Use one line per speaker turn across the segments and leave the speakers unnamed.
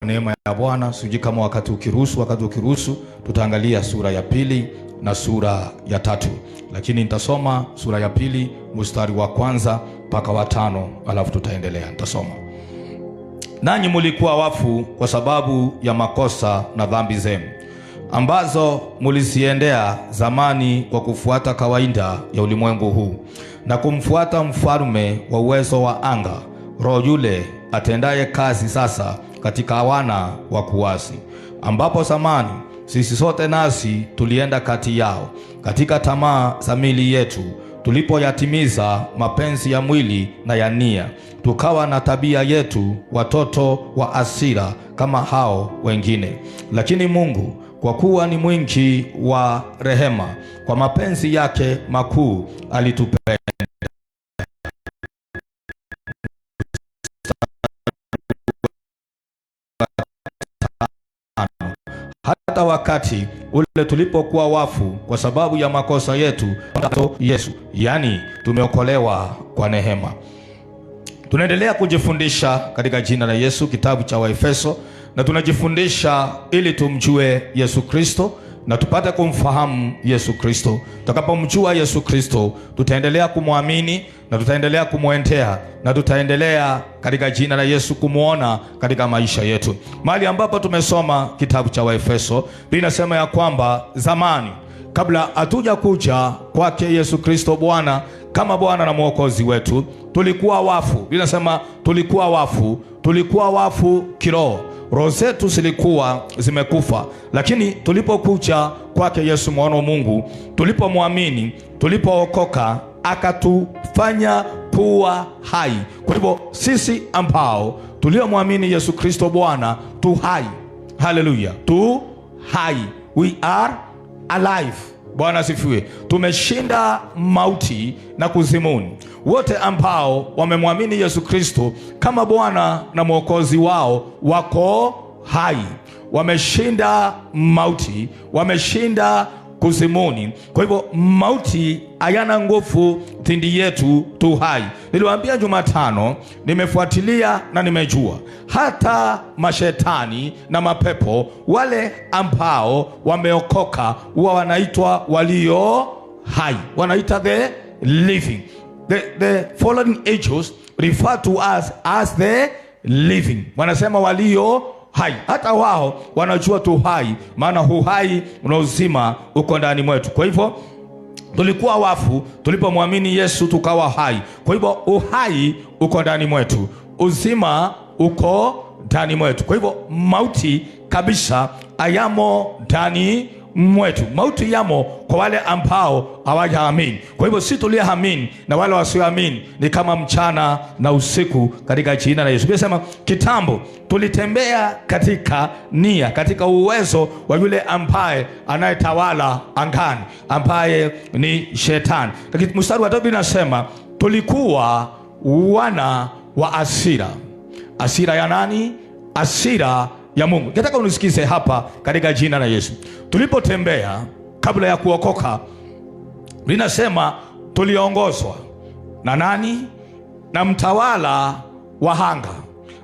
neema ya Bwana, sijui kama wakati ukiruhusu tutaangalia sura ya 2 na sura ya 3, lakini nitasoma sura ya 2 mstari wa 1 mpaka wa 5, alafu tutaendelea. Nitasoma: nanyi mulikuwa wafu kwa sababu ya makosa na dhambi zenu ambazo muliziendea zamani, kwa kufuata kawaida ya ulimwengu huu na kumfuata mfalme wa uwezo wa anga, roho yule atendaye kazi sasa katika wana wa kuasi, ambapo zamani sisi sote nasi tulienda kati yao katika tamaa za miili yetu, tulipoyatimiza mapenzi ya mwili na ya nia, tukawa na tabia yetu watoto wa hasira kama hao wengine. Lakini Mungu kwa kuwa ni mwingi wa rehema, kwa mapenzi yake makuu alitupenda, hata wakati ule tulipokuwa wafu kwa sababu ya makosa yetu, Yesu, yani tumeokolewa kwa neema. Tunaendelea kujifundisha katika jina la Yesu, kitabu cha Waefeso, na tunajifundisha ili tumjue Yesu Kristo na tupate kumfahamu Yesu Kristo. Tutakapomjua Yesu Kristo, tutaendelea kumwamini na tutaendelea kumwendea na tutaendelea katika jina la Yesu kumuona katika maisha yetu. Mahali ambapo tumesoma kitabu cha Waefeso, linasema ya kwamba zamani, kabla hatuja kuja kwake Yesu Kristo Bwana kama Bwana na Mwokozi wetu, tulikuwa wafu. Linasema tulikuwa wafu kiroho. Roho zetu zilikuwa zimekufa, lakini tulipokuja kwake Yesu mwana wa Mungu, tulipomwamini, tulipookoka, akatufanya kuwa hai. Kwa hivyo sisi ambao tuliomwamini Yesu Kristo Bwana tu hai. Haleluya, tu hai, we are alive. Bwana asifiwe. Tumeshinda mauti na kuzimuni. Wote ambao wamemwamini Yesu Kristo kama Bwana na Mwokozi wao wako hai, wameshinda mauti, wameshinda kuzimuni. Kwa hivyo mauti hayana nguvu dhidi yetu tu hai. Niliwaambia Jumatano, nimefuatilia na nimejua hata mashetani na mapepo, wale ambao wameokoka, huwa wanaitwa walio hai, wanaita the living. The fallen angels refer to us as the living. Wanasema walio hai. Hata wao wanajua tu hai, maana uhai na uzima uko ndani mwetu. Kwa hivyo tulikuwa wafu, tulipomwamini Yesu tukawa hai. Kwa hivyo uhai uko ndani mwetu, uzima uko ndani mwetu. Kwa hivyo mauti kabisa hayamo ndani mwetu. Mauti yamo kwa wale ambao hawajaamini. Kwa hivyo si tuliamini na wale wasioamini ni kama mchana na usiku katika jina la Yesu. Tunasema kitambo tulitembea katika nia, katika uwezo wa yule ambaye anayetawala angani, ambaye ni Shetani. Lakini mstari wa 3 unasema tulikuwa wana wa hasira. Hasira ya nani? Hasira ya Mungu. Nataka unisikize hapa katika jina la Yesu. Tulipotembea kabla ya kuokoka, linasema tuliongozwa na nani? Na mtawala wa anga,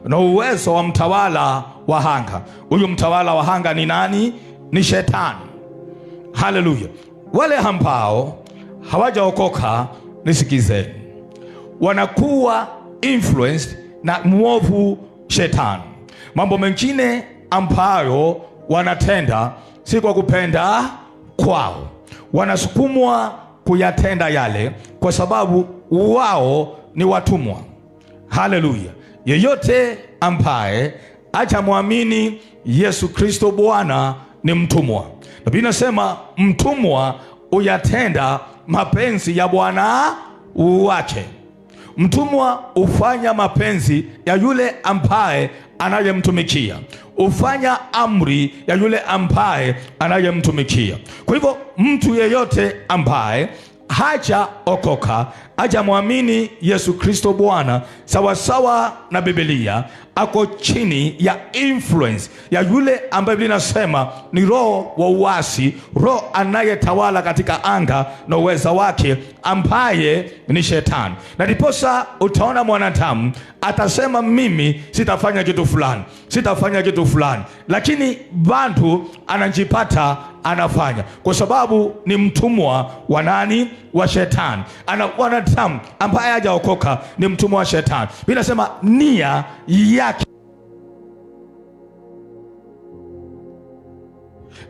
na uwezo wa mtawala wa anga. Huyu mtawala wa anga ni nani? Ni Shetani. Haleluya. Wale ambao hawajaokoka, nisikizeni, wanakuwa influenced na mwovu Shetani. Mambo mengine ambayo wanatenda si kwa kupenda kwao, wanasukumwa kuyatenda yale kwa sababu wao ni watumwa. Haleluya. Yeyote ambaye hajamwamini Yesu Kristo Bwana ni mtumwa. Biblia inasema mtumwa uyatenda mapenzi ya bwana wake. Mtumwa ufanya mapenzi ya yule ambaye anayemtumikia, ufanya amri ya yule ambaye anayemtumikia. Kwa hivyo mtu yeyote ambaye hajaokoka, hajamwamini Yesu Kristo Bwana sawasawa na Biblia, ako chini ya influence ya yule ambaye Biblia inasema ni roho wa uasi, roho anayetawala katika anga na uweza wake, ambaye ni Shetani. Na ndiposa utaona mwanadamu atasema mimi sitafanya kitu fulani, sitafanya kitu fulani, lakini bado anajipata anafanya, kwa sababu ni mtumwa wa nani? Wa Shetani. Wanadamu ambaye hajaokoka ni mtumwa wa Shetani. Biblia inasema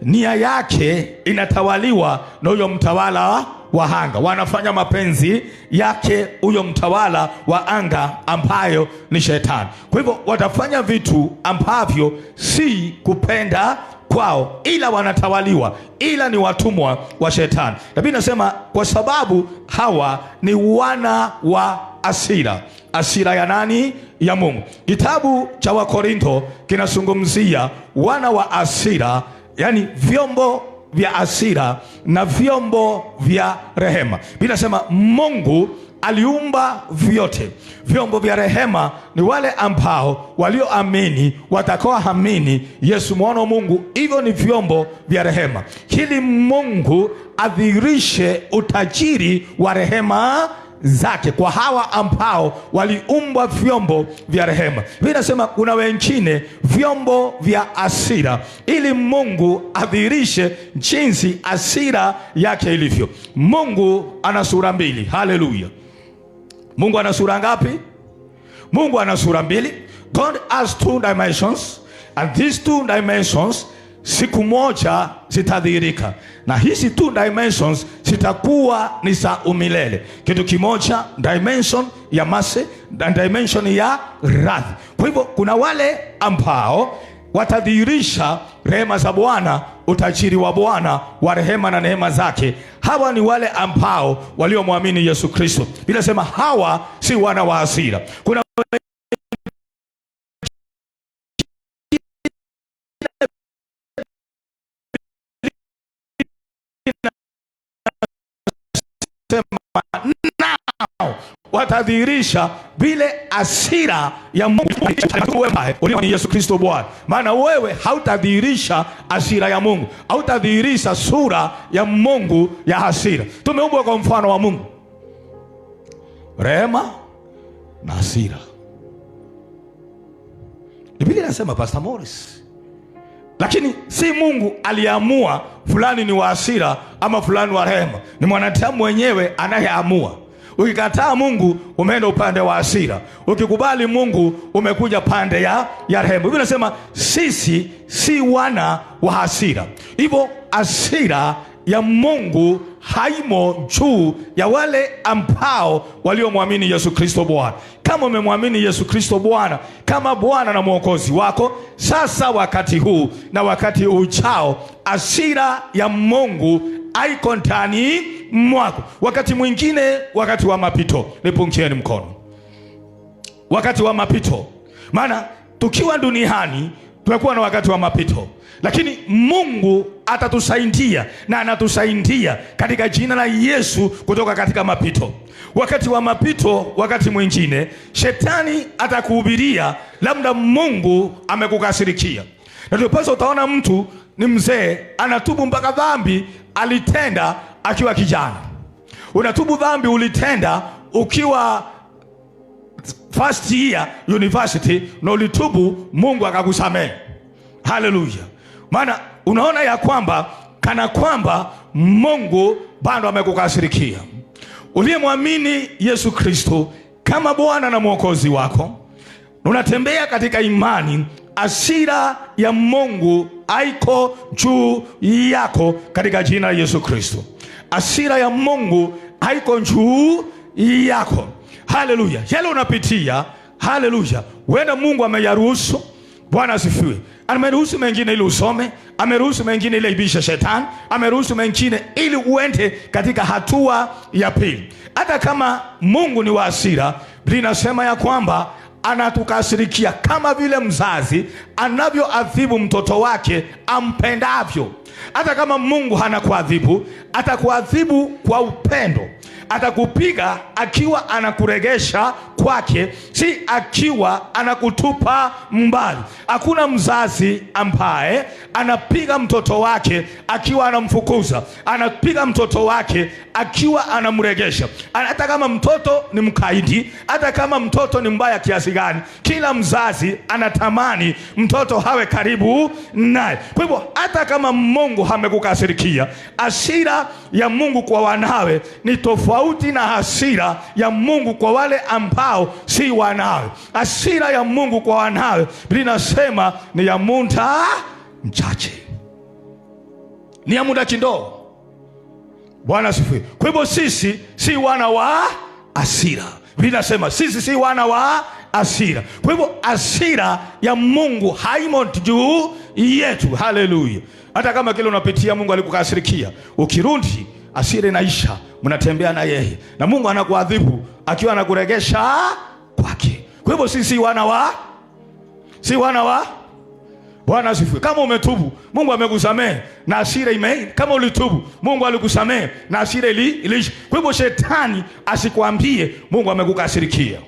nia yake inatawaliwa na huyo mtawala wa anga. Wanafanya mapenzi yake huyo mtawala wa anga ambayo ni Shetani. Kwa hivyo watafanya vitu ambavyo si kupenda kwao, ila wanatawaliwa, ila ni watumwa wa Shetani. Biblia inasema kwa sababu hawa ni wana wa hasira. Hasira ya nani? Ya Mungu. Kitabu cha Wakorintho kinazungumzia wana wa hasira, yani vyombo vya hasira na vyombo vya rehema. Biblia inasema Mungu aliumba vyote. Vyombo vya rehema ni wale ambao walioamini, watakaoamini Yesu mwana wa Mungu. Hivyo ni vyombo vya rehema, ili Mungu adhirishe utajiri wa rehema zake kwa hawa ambao waliumbwa vyombo vya rehema. Biblia inasema kuna wengine vyombo vya hasira, ili Mungu adhirishe jinsi hasira yake ilivyo. Mungu ana sura mbili. Haleluya! Mungu ana sura ngapi? Mungu ana sura mbili. God has two dimensions, and these two dimensions siku moja zitadhihirika, na hizi two dimensions zitakuwa ni za umilele. Kitu kimoja, dimension ya mercy na dimension ya wrath. Kwa hivyo kuna wale ambao watadhihirisha rehema za Bwana, utajiri wa Bwana wa rehema na neema zake. Hawa ni wale ambao waliomwamini Yesu Kristo. Bila sema hawa si wana wa hasira. Kuna watadhihirisha vile hasira ya Mungu ni Yesu Kristo Bwana. Maana wewe hautadhihirisha hasira ya Mungu, hautadhihirisha sura ya Mungu ya hasira. Tumeumbwa kwa mfano wa Mungu, rehema na hasira. Biblia inasema Pastor Morris, lakini si Mungu aliamua fulani ni wa hasira ama fulani wa rehema. Ni mwanadamu mwenyewe anayeamua. Ukikataa Mungu umeenda upande wa hasira, ukikubali Mungu umekuja pande ya rehema. Biblia inasema sisi si wana wa hasira. Hivyo hasira ya Mungu haimo juu ya wale ambao waliomwamini Yesu Kristo Bwana. Kama umemwamini Yesu Kristo Bwana kama Bwana na Mwokozi wako, sasa wakati huu na wakati ujao, hasira ya Mungu haiko ndani mwako. Wakati mwingine, wakati wa mapito, nipungieni mkono, wakati wa mapito. Maana tukiwa duniani tunakuwa na wakati wa mapito, lakini Mungu atatusaidia na anatusaidia katika jina la Yesu kutoka katika mapito. Wakati wa mapito, wakati mwingine shetani atakuhubiria labda Mungu amekukasirikia, na ndio pasa utaona mtu ni mzee anatubu mpaka dhambi alitenda akiwa kijana. Unatubu dhambi ulitenda ukiwa first year university na ulitubu, Mungu akakusamehe. Haleluya! Maana unaona ya kwamba kana kwamba Mungu bado amekukasirikia. Uliyemwamini Yesu Kristo kama Bwana na Mwokozi wako, unatembea katika imani, hasira ya Mungu haiko juu yako katika jina la Yesu Kristo. Hasira ya Mungu haiko juu yako. Haleluya! Yale unapitia, haleluya, wenda Mungu ameyaruhusu. Bwana asifiwe. Ameruhusu mengine ili usome, ameruhusu mengine ili ibishe shetani, ameruhusu mengine ili uende katika hatua ya pili. Hata kama Mungu ni wa hasira, Biblia inasema ya kwamba anatukasirikia kama vile mzazi anavyoadhibu mtoto wake ampendavyo. Hata kama Mungu hanakuadhibu, atakuadhibu kwa upendo. Atakupiga akiwa anakuregesha kwake, si akiwa anakutupa mbali. Hakuna mzazi ambaye anapiga mtoto wake akiwa anamfukuza. Anapiga mtoto wake akiwa anamregesha. Hata kama mtoto ni mkaidi, hata kama mtoto ni mbaya kiasi gani, kila mzazi anatamani mtoto hawe karibu naye. Kwa hivyo hata kama Mungu amekukasirikia, hasira ya Mungu kwa wanawe ni tofauti na hasira ya Mungu kwa wale ambao si wanawe. Hasira ya Mungu kwa wanawe, Biblia inasema ni ya muda mchache, ni ya muda kidogo. Bwana asifiwe. Kwa hivyo sisi si wana wa hasira. Biblia inasema sisi si wana wa hasira. Kwa hivyo hasira ya Mungu haimo juu yetu. Haleluya. Hata kama kile unapitia Mungu alikukasirikia, ukirudi hasira inaisha, mnatembea na yeye, na Mungu anakuadhibu akiwa anakuregesha kwake. Kwa hivyo sisi si wana wa Bwana asifiwe. Kama umetubu, Mungu amekusamehe na hasira imeisha. Kama ulitubu, Mungu alikusamehe na hasira iliisha. Kwa hivyo shetani asikwambie Mungu amekukasirikia.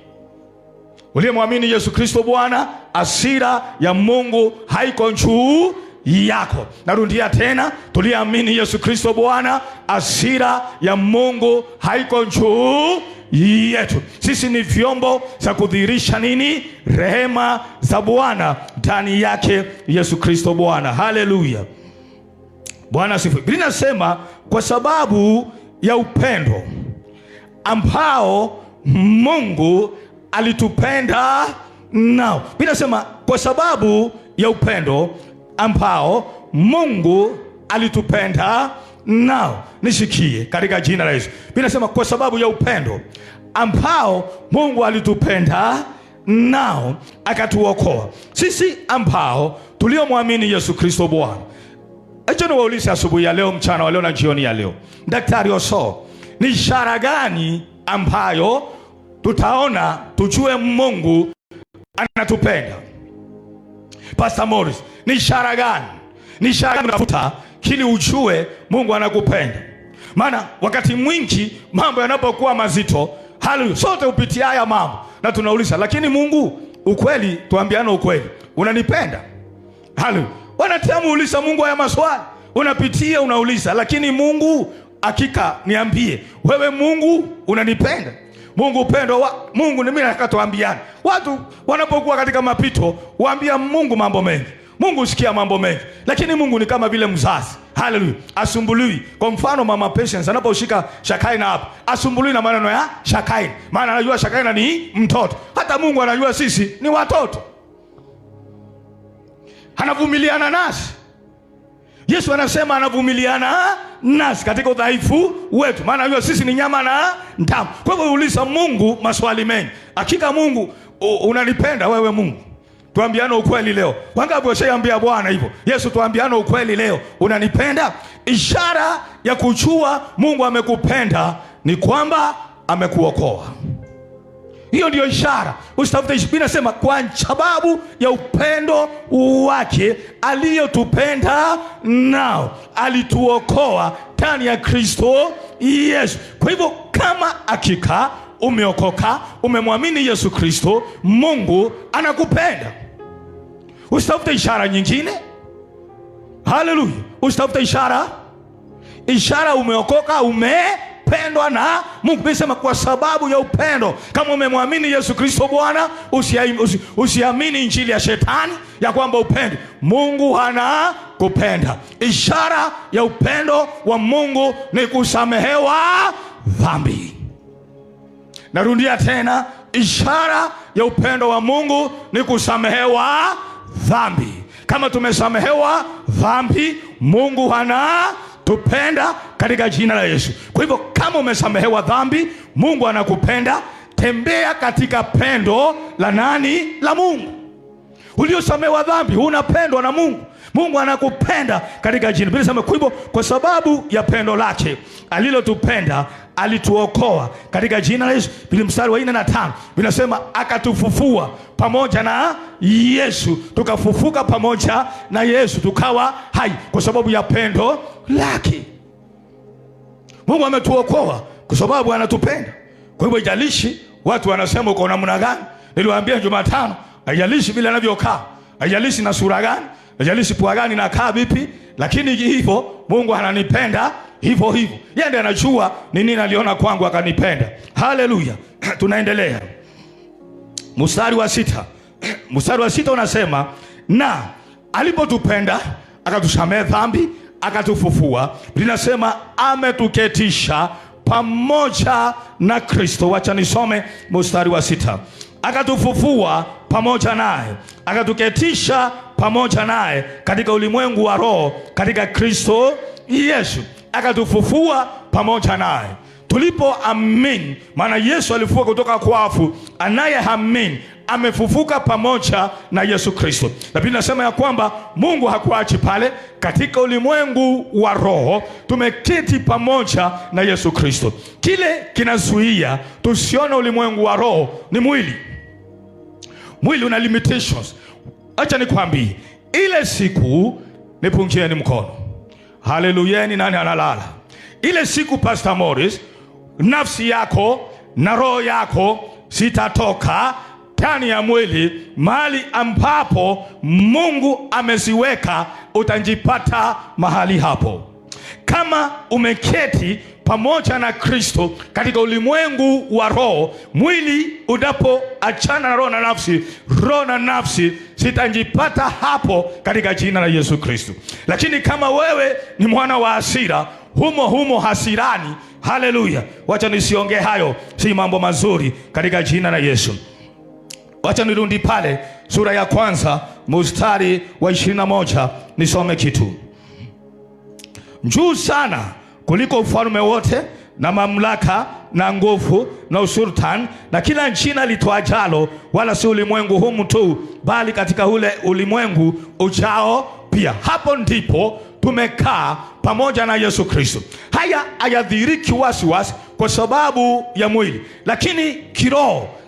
Uliyemwamini Yesu Kristo Bwana, hasira ya Mungu haiko juu yako. Narudia tena, tuliamini Yesu Kristo Bwana, hasira ya Mungu haiko juu yetu. Sisi ni vyombo za kudhihirisha nini? Rehema za Bwana ndani yake Yesu Kristo Bwana. Haleluya. Bwana asifiwe. Biblia inasema kwa sababu ya upendo ambao Mungu alitupenda nao. Biblia inasema kwa sababu ya upendo ambao Mungu alitupenda nao. Nishikie katika jina la Yesu. Biblia inasema kwa sababu ya upendo ambao Mungu alitupenda nao akatuokoa. Sisi ambao tuliomwamini Yesu Kristo Bwana. Acha niwaulize asubuhi ya leo, mchana wa leo na jioni ya leo, Daktari Oso, ni ishara gani ambayo tutaona tujue Mungu anatupenda? Pastor Morris, ni ishara gani? Ni ishara gani unafuta kili ujue Mungu anakupenda? Maana wakati mwingi mambo yanapokuwa mazito, haleluya, sote upitia haya mambo na tunauliza, lakini Mungu, ukweli, tuambiane ukweli, unanipenda? Haleluya. Wanatamuuliza Mungu haya maswali, unapitia unauliza, lakini Mungu, hakika niambie wewe, Mungu unanipenda? Mungu upendo wa Mungu ni mimi, nataka tuambiane. Watu wanapokuwa katika mapito waambia Mungu mambo mengi. Mungu sikia mambo mengi, lakini Mungu ni kama vile mzazi. Haleluya. Asumbuliwi. Kwa mfano Mama Patience anaposhika Shakaina hapa, asumbuliwi na maneno ya Shakaina, maana anajua Shakaina ni mtoto. Hata Mungu anajua sisi ni watoto, anavumiliana nasi. Yesu anasema anavumiliana nasi katika udhaifu wetu, maana anajua sisi ni nyama na damu. Kwa hivyo uliza Mungu maswali mengi. Hakika Mungu, unanipenda wewe Mungu? Tuambiane ukweli leo. Wangapi washaambia Bwana hivyo? Yesu, tuambiane ukweli leo, unanipenda? Ishara ya kujua Mungu amekupenda ni kwamba amekuokoa. Hiyo ndio ishara. Usitafute. Biblia inasema kwa sababu ya upendo wake aliyotupenda nao alituokoa ndani ya Kristo Yesu. Kwa hivyo kama hakika umeokoka, umemwamini Yesu Kristo, Mungu anakupenda. Usitafute ishara nyingine. Haleluya. Usitafute ishara. Ishara umeokoka, umependwa na Mungu. Nisema kwa sababu ya upendo. Kama umemwamini Yesu Kristo Bwana, usiamini injili ya shetani ya kwamba upendo. Mungu anakupenda. Ishara ya upendo wa Mungu ni kusamehewa dhambi. Narudia tena, ishara ya upendo wa Mungu ni kusamehewa dhambi. Kama tumesamehewa dhambi, Mungu anatupenda katika jina la Yesu. Kwa hivyo kama umesamehewa dhambi, Mungu anakupenda. Tembea katika pendo la nani? La Mungu. Uliosamehewa dhambi unapendwa na Mungu. Mungu anakupenda katika jina. Biblia inasema kwa hivyo, kwa sababu ya pendo lake alilotupenda alituokoa katika jina la Yesu. Biblia mstari wa 4 na 5 vinasema akatufufua pamoja na Yesu, tukafufuka pamoja na Yesu, tukawa hai kwa sababu ya pendo lake. Mungu ametuokoa kwa sababu anatupenda. Kwa hivyo haijalishi watu wanasema uko namna gani. Niliwaambia Jumatano, haijalishi vile anavyokaa, haijalishi na sura gani, haijalishi pua gani na kaa vipi, lakini hivyo Mungu ananipenda hivyo hivyo. Yeye ndiye anajua ni nini aliona kwangu akanipenda. Haleluya. Tunaendelea. Mstari wa 6. Mstari wa 6 unasema, na alipotupenda akatusamehe dhambi, akatufufua. Linasema ametuketisha pamoja na Kristo. Wacha nisome mstari wa 6. Akatufufua pamoja naye, akatuketisha pamoja naye katika ulimwengu wa roho katika Kristo Yesu. Akatufufua pamoja naye. Tulipoamini, maana Yesu alifufuka kutoka kwa wafu, anayeamini amefufuka pamoja na Yesu Kristo. Na Biblia inasema ya kwamba Mungu hakuachi pale, katika ulimwengu wa roho tumeketi pamoja na Yesu Kristo. Kile kinazuia tusione ulimwengu wa roho ni mwili. Mwili una limitations. Acha nikwambie, ile siku, nipungieni mkono. Haleluya, ni nani analala? Ile siku Pastor Morris, nafsi yako na roho yako sitatoka ndani ya mwili, mahali ambapo Mungu ameziweka, utajipata mahali hapo. Kama umeketi pamoja na Kristo katika ulimwengu wa roho, mwili unapoachana na roho na nafsi, roho na nafsi sitajipata hapo katika jina la Yesu Kristo. Lakini kama wewe ni mwana wa hasira, humo hasirani, haleluya, wacha nisiongee hayo, si mambo mazuri katika jina la Yesu. Wacha nirudi pale sura ya kwanza mstari wa 21 nisome kitu. Juu sana kuliko ufalme wote na mamlaka na nguvu na usultan na kila jina litwajalo, wala si ulimwengu humu tu, bali katika ule ulimwengu ujao pia. Hapo ndipo tumekaa pamoja na Yesu Kristo. Haya hayadhihiriki wasiwasi kwa sababu ya mwili, lakini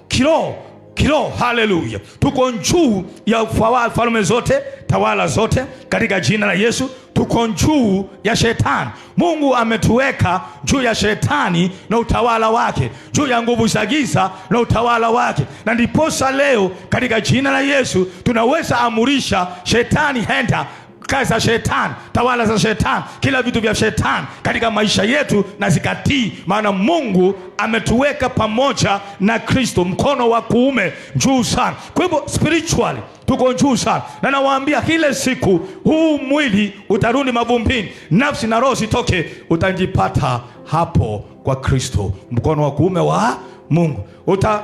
kiroho, haleluya, tuko juu ya falme zote, tawala zote katika jina la Yesu. Tuko juu ya shetani. Mungu ametuweka juu ya shetani na utawala wake, juu ya nguvu za giza na utawala wake. Na ndiposa leo katika jina la Yesu tunaweza amurisha shetani, henda kazi za shetani, tawala za shetani, kila vitu vya shetani katika maisha yetu na zikatii, maana Mungu ametuweka pamoja na Kristo, mkono wa kuume juu sana. Kwa hivyo spiritually tuko juu sana, na nawaambia ile siku huu mwili utarudi mavumbini, nafsi na roho sitoke, utajipata hapo kwa Kristo, mkono wa kuume wa Mungu.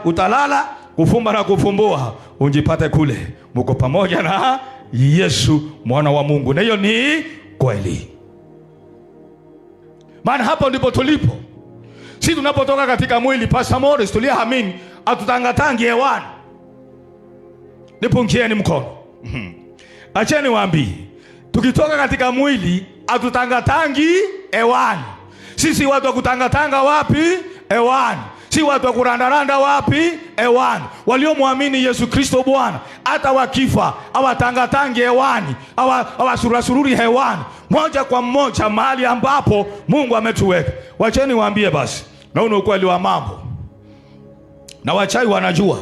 Utalala kufumba na kufumbua, unjipate kule, mko pamoja na Yesu mwana wa Mungu. Na hiyo ni kweli, maana hapo ndipo tulipo. Si tunapotoka katika mwili, Pastor Morris, tuliamini atutangatangi hewani. Nipungieni mkono. Acheni waambie, tukitoka katika mwili atutangatangi hewani. Sisi watu wa kutangatanga wapi? Hewani. Si watu wa kurandaranda wapi? Hewani. Waliomwamini Yesu Kristo Bwana, hata wakifa hawatangatangi hewani, hawasurasururi hewani, moja kwa moja mahali ambapo Mungu ametuweka. Wacheni waambie basi, na huu ni ukweli wa mambo. Na wachawi wanajua,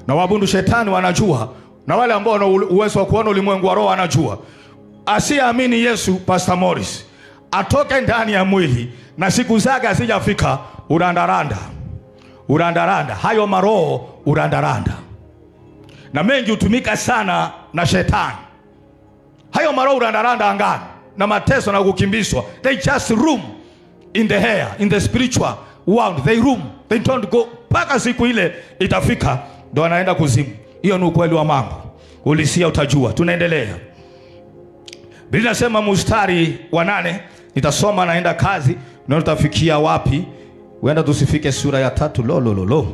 na wabundu shetani wanajua, na wale ambao wana uwezo wa kuona ulimwengu wa roho wanajua. Asiamini Yesu, Pastor Morris, atoke ndani ya mwili na siku zake asijafika, urandaranda hayo maroho, urandaranda. Na mengi hutumika sana na shetani. Hayo maroho urandaranda angani na mateso na kukimbizwa, they just roam in the air, in the spiritual world. They roam, they don't go, mpaka siku ile itafika ndo wanaenda kuzimu. Hiyo ni ukweli wa mambo, ulisia utajua. Tunaendelea. Biblia inasema mstari wa 8, nitasoma naenda kazi na tutafikia wapi? Wenda tusifike sura ya 3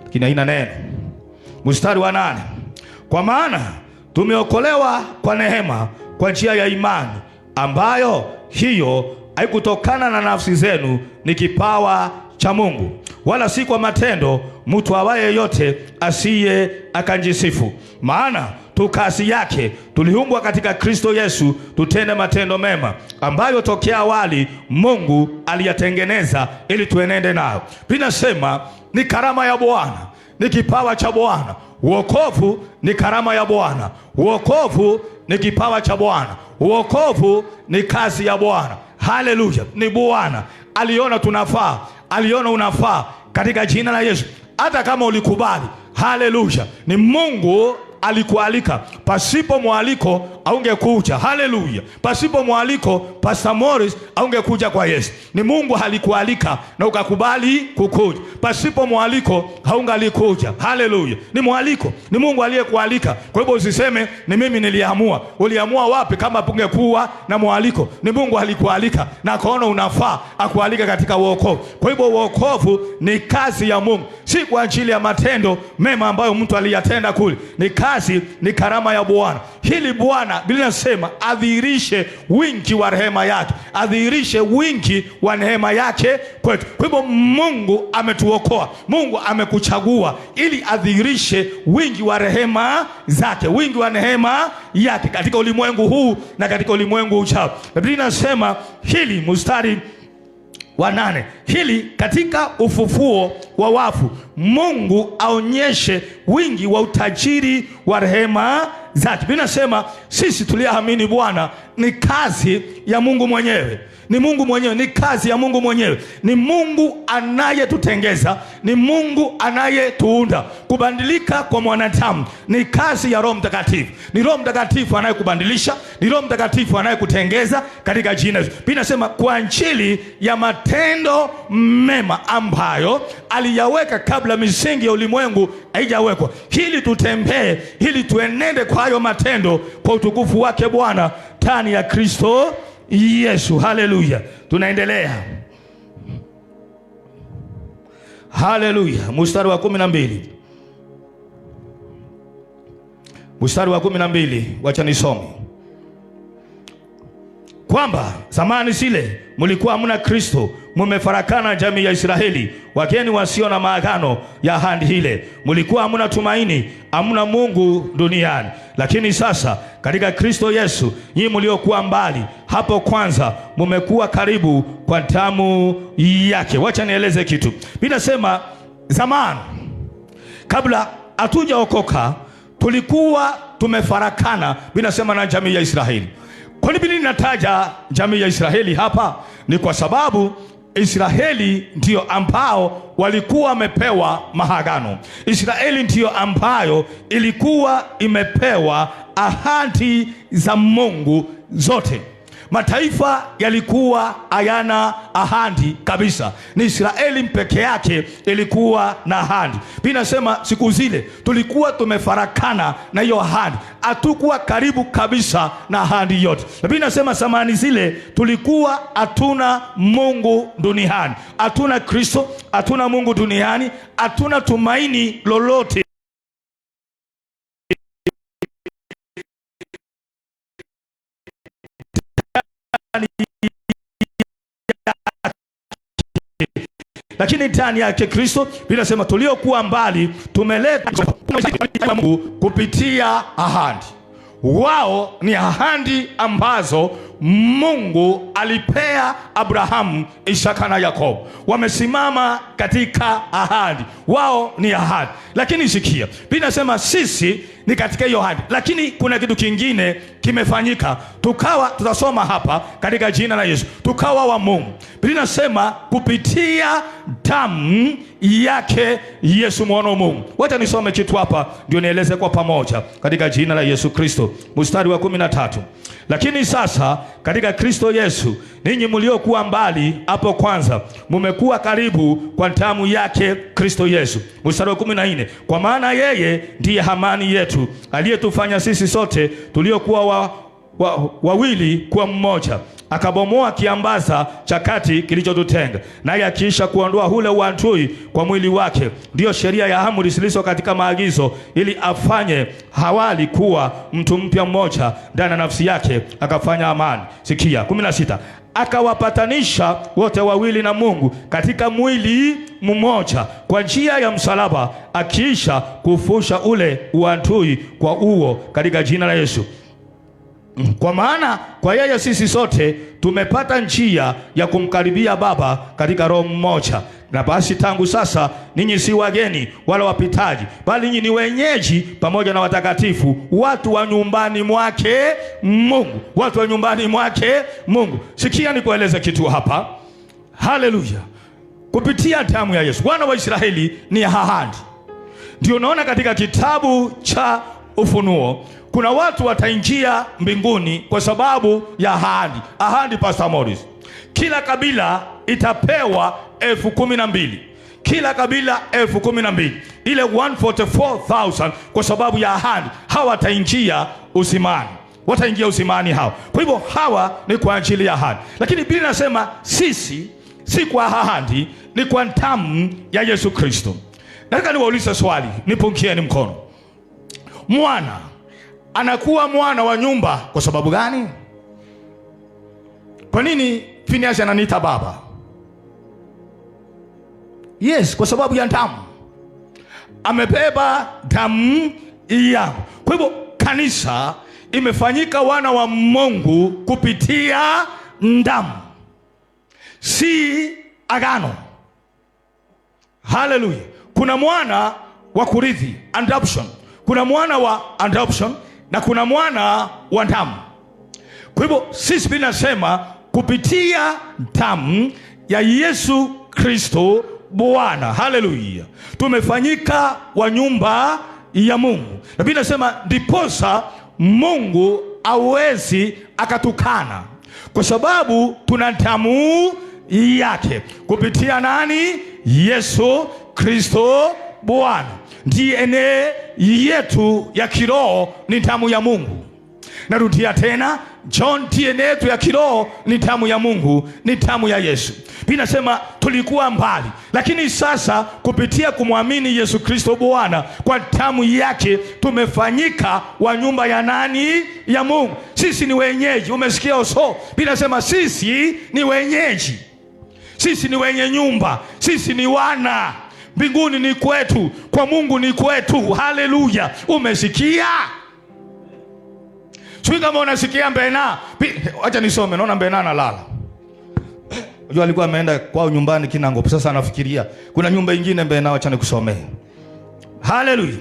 lakini haina neno. Mstari wa 8, kwa maana tumeokolewa kwa neema kwa njia ya imani, ambayo hiyo haikutokana na nafsi zenu, ni kipawa cha Mungu, wala si kwa matendo, mtu awaye yote asiye akanjisifu. Maana tu kazi yake, tuliumbwa katika Kristo Yesu tutende matendo mema, ambayo tokea awali Mungu aliyatengeneza ili tuenende nayo. Vinasema ni karama ya Bwana, ni kipawa cha Bwana. Wokovu ni karama ya Bwana. Wokovu ni kipawa cha Bwana. Wokovu ni kazi ya Bwana. Haleluya! Ni Bwana aliona tunafaa, aliona unafaa katika jina la Yesu. Hata kama ulikubali, haleluya, ni Mungu alikualika. Pasipo mwaliko aungekuja. Haleluya! Pasipo mwaliko Pastor Morris aungekuja kwa Yesu. Ni Mungu alikualika na ukakubali kukuja. Pasipo mwaliko haungalikuja. Haleluya! Ni mwaliko, ni Mungu aliyekualika. Kwa hivyo usiseme ni mimi niliamua. Uliamua wapi kama pungekuwa na mwaliko? Ni Mungu alikualika na akaona unafaa akualika katika wokovu. Kwa hivyo wokovu ni kazi ya Mungu, si kwa ajili ya matendo mema ambayo mtu aliyatenda kule. Ni kazi, ni karama ya Bwana. Hili Bwana Biblia inasema adhihirishe wingi wa rehema yake, adhihirishe wingi wa neema yake kwetu. Kwa hivyo Mungu ametuokoa, Mungu amekuchagua ili adhihirishe wingi wa rehema zake, wingi wa neema yake katika ulimwengu huu na katika ulimwengu ujao. Biblia inasema hili mstari wa 8, hili katika ufufuo wa wafu Mungu aonyeshe wingi wa utajiri wa rehema zake. Binasema sisi tuliamini Bwana ni kazi ya Mungu mwenyewe. Ni Mungu mwenyewe, ni kazi ya Mungu mwenyewe. Ni Mungu anayetutengeza, ni Mungu anayetuunda. Kubadilika kwa mwanadamu ni kazi ya Roho Mtakatifu. Ni Roho Mtakatifu anayekubadilisha, ni Roho Mtakatifu anayekutengeza katika jina la Yesu. Binasema kwa ajili ya matendo mema ambayo aliyaweka kabla misingi ya ulimwengu haijawekwa, ili tutembee, ili tuenende kwa hayo matendo kwa utukufu wake Bwana ndani ya Kristo Yesu. Haleluya! Tunaendelea. Haleluya! Mstari wa 12. Mstari wa 12, wacha nisome. Kwamba zamani zile mlikuwa hamna Kristo, mumefarakana jamii ya Israeli, wageni wasio na maagano ya ahadi ile. Mlikuwa hamna tumaini, hamna Mungu duniani. Lakini sasa katika Kristo Yesu, nyinyi mliokuwa mbali hapo kwanza mumekuwa karibu kwa damu yake. Wacha nieleze kitu. Binasema zamani, kabla hatujaokoka, tulikuwa tumefarakana, binasema na jamii ya Israeli. Kwa nini ninataja jamii ya Israeli hapa? Ni kwa sababu Israeli ndio ambao walikuwa wamepewa maagano. Israeli ndio ambayo ilikuwa imepewa ahadi za Mungu zote. Mataifa yalikuwa hayana ahadi kabisa. Ni Israeli peke yake ilikuwa na ahadi. Binasema siku zile tulikuwa tumefarakana na hiyo ahadi. Hatukuwa karibu kabisa na ahadi yote. Binasema zamani zile tulikuwa hatuna Mungu duniani. Hatuna Kristo, hatuna Mungu duniani, hatuna tumaini lolote. Lakini ndani yake Kristo, bila sema tuliokuwa mbali tumeleta Mungu kupitia ahadi. Wao ni ahadi ambazo Mungu alipea Abrahamu, Isaka na Yakobo. Wamesimama katika ahadi. Wao ni ahadi. Lakini sikia, binasema sisi ni katika hiyo ahadi. Lakini kuna kitu kingine kimefanyika. Tukawa, tutasoma hapa katika jina la Yesu, tukawa wa Mungu. Binasema kupitia damu yake Yesu mwana wa Mungu. Wacha nisome kitu hapa ndio nieleze kwa pamoja katika jina la Yesu Kristo. Mstari wa 13. Lakini sasa katika Kristo Yesu, ninyi mliokuwa mbali hapo kwanza mumekuwa karibu kwa damu yake Kristo Yesu. Mstari wa 14. Kwa maana yeye ndiye amani yetu, aliyetufanya sisi sote tuliokuwa wawili kuwa mmoja, akabomoa kiambaza cha kati kilichotutenga, naye akiisha kuondoa ule uadui kwa mwili wake, ndiyo sheria ya amri zilizo katika maagizo, ili afanye hawali kuwa mtu mpya mmoja ndani ya nafsi yake, akafanya amani. Sikia 16, akawapatanisha wote wawili na Mungu katika mwili mmoja kwa njia ya msalaba, akiisha kufusha ule uadui kwa uo katika jina la Yesu. Kwa maana kwa yeye sisi sote tumepata njia ya kumkaribia Baba katika Roho mmoja. Na basi tangu sasa ninyi si wageni wala wapitaji, bali ninyi ni wenyeji pamoja na watakatifu, watu wa nyumbani mwake Mungu, watu wa nyumbani mwake Mungu. Sikia nikueleze kitu hapa. Haleluya! Kupitia damu ya Yesu, wana wa Israeli ni ahadi. Ndio unaona katika kitabu cha Ufunuo kuna watu wataingia mbinguni kwa sababu ya ahadi. Ahadi, Pastor Morris, kila kabila itapewa 12,000, kila kabila 12,000, ile 144,000 kwa sababu ya ahadi. Hawa wataingia uzimani, wataingia uzimani hawa. Kwa hivyo hawa ni kwa ajili ya ahadi, lakini Biblia inasema sisi si kwa ahadi, ni kwa damu ya Yesu Kristo. Nataka niwaulize swali, nipungieni mkono. Mwana anakuwa mwana wa nyumba kwa sababu gani? Kwa nini Phineas ananiita baba? Yes, kwa sababu ya damu. Amebeba damu yangu. Kwa hivyo kanisa imefanyika wana wa Mungu kupitia damu, si agano. Haleluya! Kuna mwana wa kurithi, adoption. Kuna mwana wa adoption na kuna mwana wa damu. Kwa hivyo sisi tunasema kupitia damu ya Yesu Kristo Bwana, haleluya, tumefanyika wa nyumba ya Mungu. Na Biblia inasema ndiposa Mungu hawezi akatukana, kwa sababu tuna damu yake. Kupitia nani? Yesu Kristo Bwana. DNA yetu ya kiroho ni damu ya Mungu. Narudia tena, John, DNA yetu ya kiroho ni damu ya Mungu, ni damu ya Yesu. Biblia inasema tulikuwa mbali, lakini sasa kupitia kumwamini Yesu Kristo Bwana, kwa damu yake tumefanyika wa nyumba ya nani? Ya Mungu. Sisi ni wenyeji. Umesikia uso? Biblia inasema sisi ni wenyeji, sisi ni wenye nyumba, sisi ni wana. Mbinguni ni kwetu, kwa Mungu ni kwetu. Haleluya! Umesikia? Sio kama unasikia mbena. Acha nisome, naona mbena analala. Unajua alikuwa ameenda kwao nyumbani Kinango. Sasa anafikiria kuna nyumba nyingine mbena, acha nikusomee. Haleluya!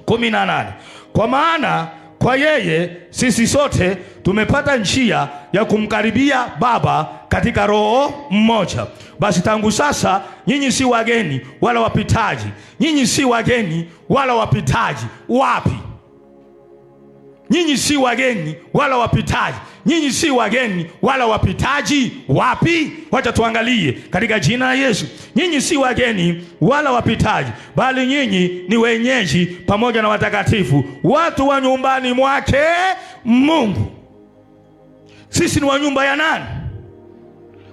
18. Kwa maana kwa yeye sisi sote tumepata njia ya kumkaribia Baba katika Roho mmoja. Basi tangu sasa nyinyi si wageni wala wapitaji. Nyinyi si wageni wala wapitaji. Wapi? Nyinyi si wageni wala wapitaji. Nyinyi si wageni wala wapitaji. Wapi? Wacha tuangalie katika jina la Yesu. Nyinyi si wageni wala wapitaji, bali nyinyi ni wenyeji pamoja na watakatifu, watu wa nyumbani mwake Mungu. Sisi ni wa nyumba ya nani?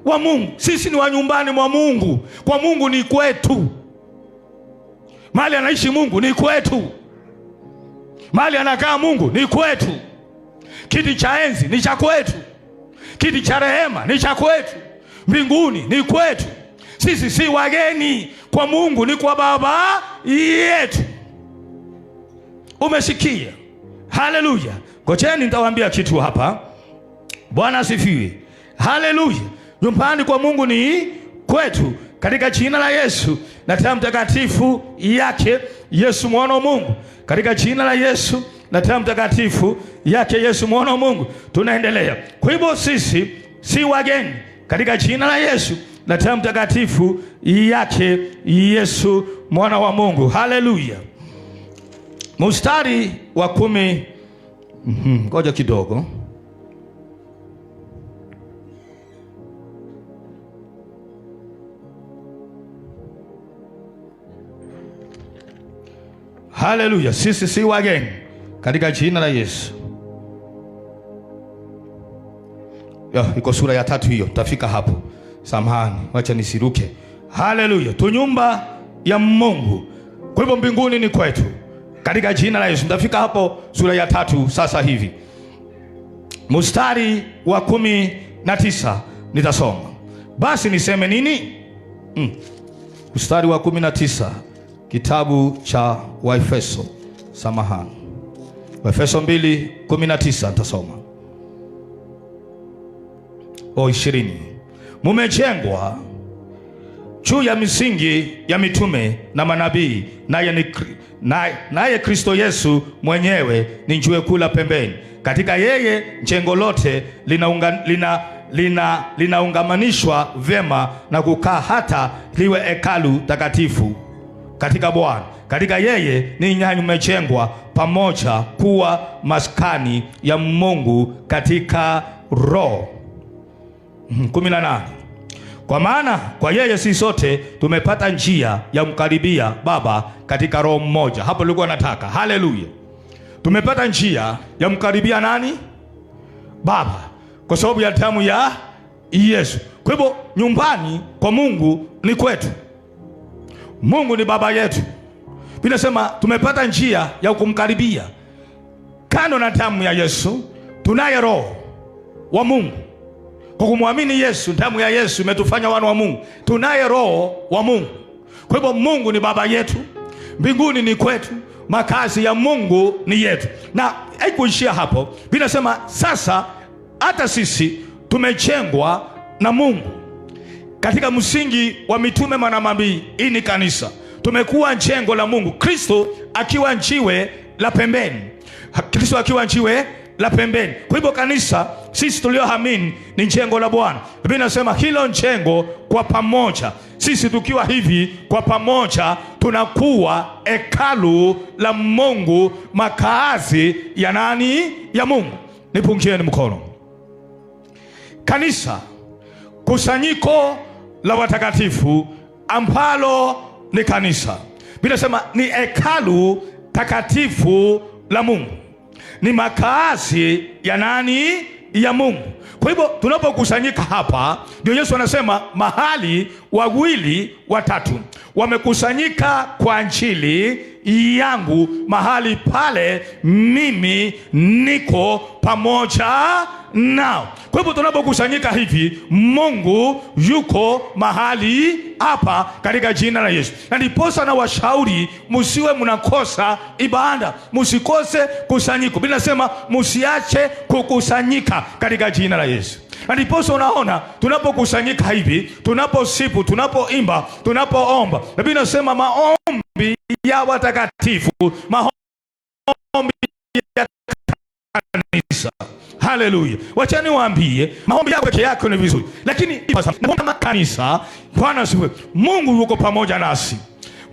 Wa Mungu. Sisi ni wa nyumbani mwa Mungu. Kwa Mungu ni kwetu. Mahali anaishi Mungu ni kwetu. Mahali anakaa Mungu ni kwetu. Kiti cha enzi ni cha kwetu. Kiti cha rehema ni cha kwetu. Mbinguni ni kwetu. Sisi si wageni. Kwa Mungu ni kwa Baba yetu. Umesikia? Haleluya! Ngojeni nitawaambia kitu hapa. Bwana asifiwe. Haleluya! Nyumbani kwa Mungu ni kwetu katika jina la Yesu na damu takatifu yake Yesu mwana wa Mungu. Katika jina la Yesu na damu takatifu yake Yesu mwana wa Mungu tunaendelea. Kwa hivyo sisi si wageni katika jina la Yesu na damu takatifu yake Yesu mwana wa Mungu. Haleluya! Mstari wa 10. Ngoja kidogo. Haleluya! Sisi si wageni katika jina la Yesu. iko sura ya 3 hiyo, tafika hapo. Samahani, wacha nisiruke. Haleluya. Tu nyumba ya Mungu. Kwa hivyo mbinguni ni kwetu, katika jina la Yesu. Tafika hapo sura ya 3 sasa hivi, mstari wa 19 nitasoma. Basi niseme nini? Mstari wa 19 kitabu cha Waefeso, samahani, Waefeso 2:19 nitasoma. 20. Mumejengwa juu ya misingi ya mitume na manabii, naye Kristo Yesu mwenyewe ni jiwe kuu la pembeni. Katika yeye jengo lote linaungamanishwa vyema na kukaa hata liwe hekalu takatifu katika Bwana. Katika yeye ninyi mmejengwa pamoja kuwa maskani ya Mungu katika Roho. 18. Kwa maana kwa yeye sisi sote tumepata njia ya kumkaribia Baba katika Roho mmoja. Hapo nilikuwa nataka. Haleluya. Tumepata njia ya kumkaribia nani? Baba, kwa sababu ya damu ya Yesu. Kwa hivyo nyumbani kwa Mungu ni kwetu. Mungu ni baba yetu. Biblia inasema tumepata njia ya kumkaribia. Kando na damu ya Yesu, tunaye Roho wa Mungu. Kwa kumwamini Yesu, damu ya Yesu imetufanya wana wa Mungu. Tunaye Roho wa Mungu. Kwa hivyo Mungu ni baba yetu, mbinguni ni kwetu, makazi ya Mungu ni yetu. Na haikuishia hapo. Biblia inasema sasa hata sisi tumejengwa na Mungu katika msingi wa mitume na manabii. Hii ni kanisa. Tumekuwa jengo la Mungu, Kristo akiwa jiwe la pembeni. Kristo akiwa jiwe la pembeni. Kwa hivyo kanisa, sisi tulioamini ni jengo la Bwana. Biblia inasema hilo jengo kwa pamoja, sisi tukiwa hivi kwa pamoja, tunakuwa hekalu la Mungu, makaazi ya nani? Ya Mungu. Nipungieni mkono. Kanisa, kusanyiko la watakatifu ambalo ni kanisa. Biblia inasema ni hekalu takatifu la Mungu, ni makaazi ya nani? Ya Mungu. Kwa hivyo tunapokusanyika hapa, ndio Yesu anasema mahali 2 watatu wamekusanyika kwa ajili yangu, mahali pale mimi niko pamoja nao. Kwa hivyo tunapokusanyika hivi, Mungu yuko mahali hapa katika jina la Yesu. Na ndiposa na washauri, msiwe mnakosa ibada, msikose kusanyiko. Biblia inasema msiache kukusanyika katika jina la Yesu. Na ndiposa unaona tunapokusanyika hivi, tunaposifu, tunapoimba, tunapoomba, Biblia inasema maombi ya watakatifu, maombi ya kanisa. Haleluya. Wachani waambie, maombi yako peke yako ni vizuri, lakini kama kanisa, Bwana siwe, Mungu yuko pamoja nasi.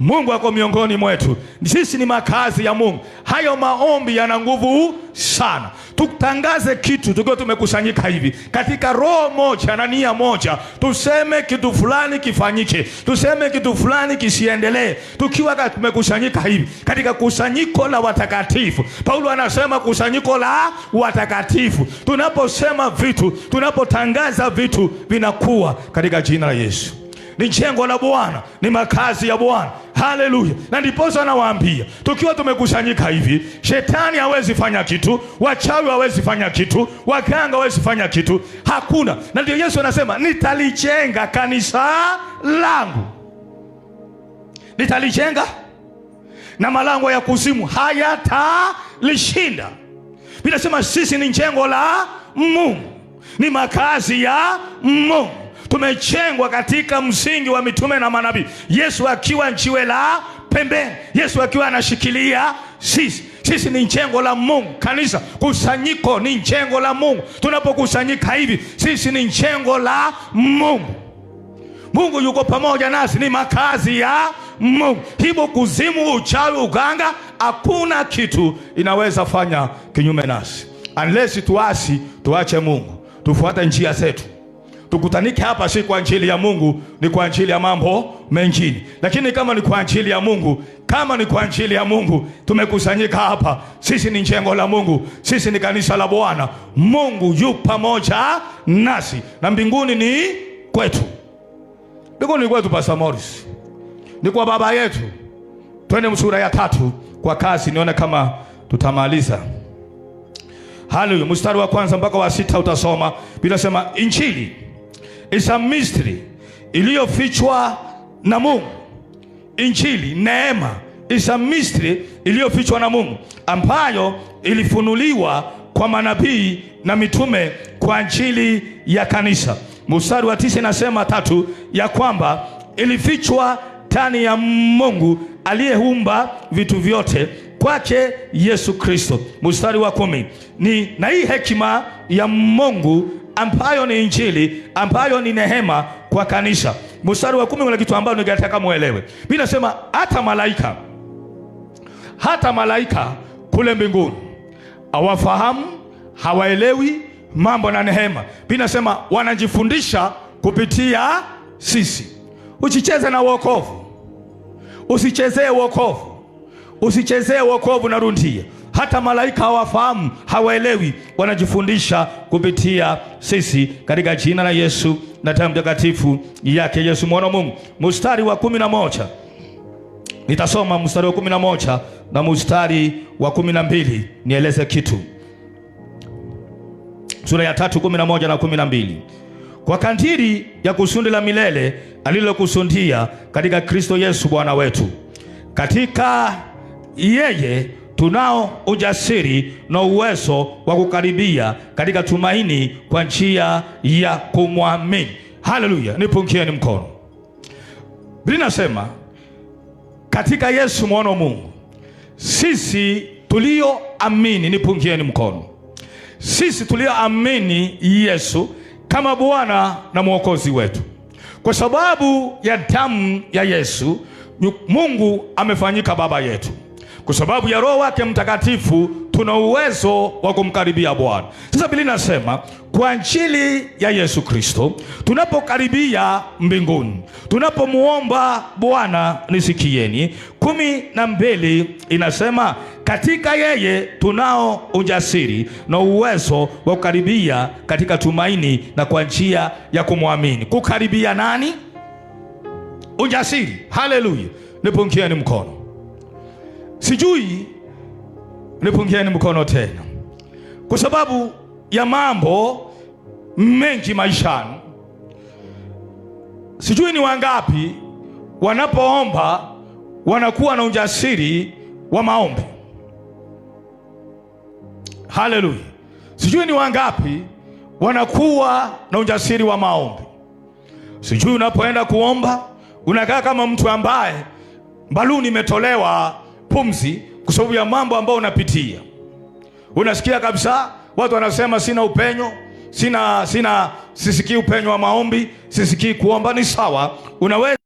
Mungu ako miongoni mwetu. Sisi ni makazi ya Mungu. Hayo maombi yana nguvu sana. Tutangaze kitu tukiwa tumekusanyika hivi katika roho moja na nia moja. Tuseme kitu fulani kifanyike, tuseme kitu fulani kisiendelee, tukiwa tumekusanyika hivi katika kusanyiko la watakatifu. Paulo anasema kusanyiko la watakatifu. Tunaposema vitu, tunapotangaza vitu, vinakuwa katika jina la Yesu. Ni jengo la Bwana, ni makazi ya Bwana. Haleluya. Na ndiposa nawaambia, tukiwa tumekusanyika hivi, shetani hawezi fanya kitu, wachawi hawezi fanya kitu, waganga hawezi fanya kitu, hakuna. Na ndio Yesu anasema nitalijenga kanisa langu, nitalijenga na malango ya kuzimu hayatalishinda. Biblia inasema sisi ni jengo la Mungu, ni makazi ya Mungu. Tumejengwa katika msingi wa mitume na manabii, Yesu akiwa jiwe la pembeni, Yesu akiwa anashikilia sisi. Sisi ni jengo la Mungu. Kanisa, kusanyiko ni jengo la Mungu. Tunapokusanyika hivi, sisi ni jengo la Mungu. Mungu yuko pamoja nasi, ni makazi ya Mungu. Hivyo kuzimu, uchawi, uganga, hakuna kitu inaweza fanya kinyume nasi, unless tuache Mungu, tufuate njia zetu, tukutanike hapa si kwa ajili ya Mungu, ni kwa ajili ya mambo mengine. Lakini kama ni kwa ajili ya Mungu, kama ni kwa ajili ya Mungu tumekusanyika hapa, sisi ni jengo la Mungu, sisi ni kanisa la Bwana. Mungu yu pamoja nasi na mbinguni ni kwetu. Mbinguni ni kwetu, Pastor Morris, ni kwa baba yetu. Twende sura ya 3 kwa kasi, nione kama tutamaliza. Haleluya. Mstari wa 1 mpaka wa 6 utasoma. Biblia inasema Injili is a mystery iliyofichwa na Mungu. Injili, neema, is a mystery iliyofichwa na Mungu, ambayo ilifunuliwa kwa manabii na mitume kwa ajili ya kanisa. Mstari wa 9 inasema 3 ya kwamba ilifichwa ndani ya Mungu aliyeumba vitu vyote kwake Yesu Kristo. Mstari wa 10 ni na hii hekima ya Mungu ambayo ni Injili, ambayo ni neema kwa kanisa. Mstari wa 10 kuna kitu ambacho ningetaka muelewe. Biblia inasema hata malaika kule mbinguni hawafahamu, hawaelewi mambo na neema. Biblia inasema wanajifundisha kupitia sisi. Usicheze na wokovu. Usichezee wokovu. Usichezee wokovu na rundia. Hata malaika hawafahamu, hawaelewi, wanajifundisha kupitia sisi, katika jina la Yesu na damu takatifu yake Yesu mwana wa Mungu. Mstari wa 11. Nitasoma mstari wa 11 na mstari wa 12 nieleze kitu. Sura ya 3 11 na 12. Kwa kadiri ya kusudi la milele alilokusudia katika Kristo Yesu Bwana wetu. Katika yeye tunao ujasiri na uwezo wa kukaribia katika tumaini kwa njia ya kumwamini. Haleluya, nipungieni mkono. Biblia inasema katika Yesu mwana wa Mungu, sisi tulioamini, nipungieni mkono, sisi tulioamini Yesu kama Bwana na Mwokozi wetu, kwa sababu ya damu ya Yesu Mungu amefanyika baba yetu. Kwa sababu ya Roho wake Mtakatifu tuna uwezo wa kumkaribia Bwana. Sasa Biblia inasema kwa ajili ya Yesu Kristo tunapokaribia mbinguni, tunapomuomba Bwana nisikieni, 12 inasema katika yeye tunao ujasiri na uwezo wa kukaribia katika tumaini na kwa njia ya kumwamini. Kukaribia nani? Ujasiri. Haleluya, nipungieni mkono. Sijui, nipungieni mkono tena. Kwa sababu ya mambo mengi maishani, sijui ni wangapi wanapoomba wanakuwa na ujasiri wa maombi. Haleluya. Sijui ni wangapi wanakuwa na ujasiri wa maombi. Sijui unapoenda kuomba unakaa kama mtu ambaye baluni imetolewa pumzi kwa sababu ya mambo ambayo unapitia. Unasikia kabisa watu wanasema sina upenyo, sisikii upenyo wa maombi, sisikii kuomba. Ni sawa, unaweza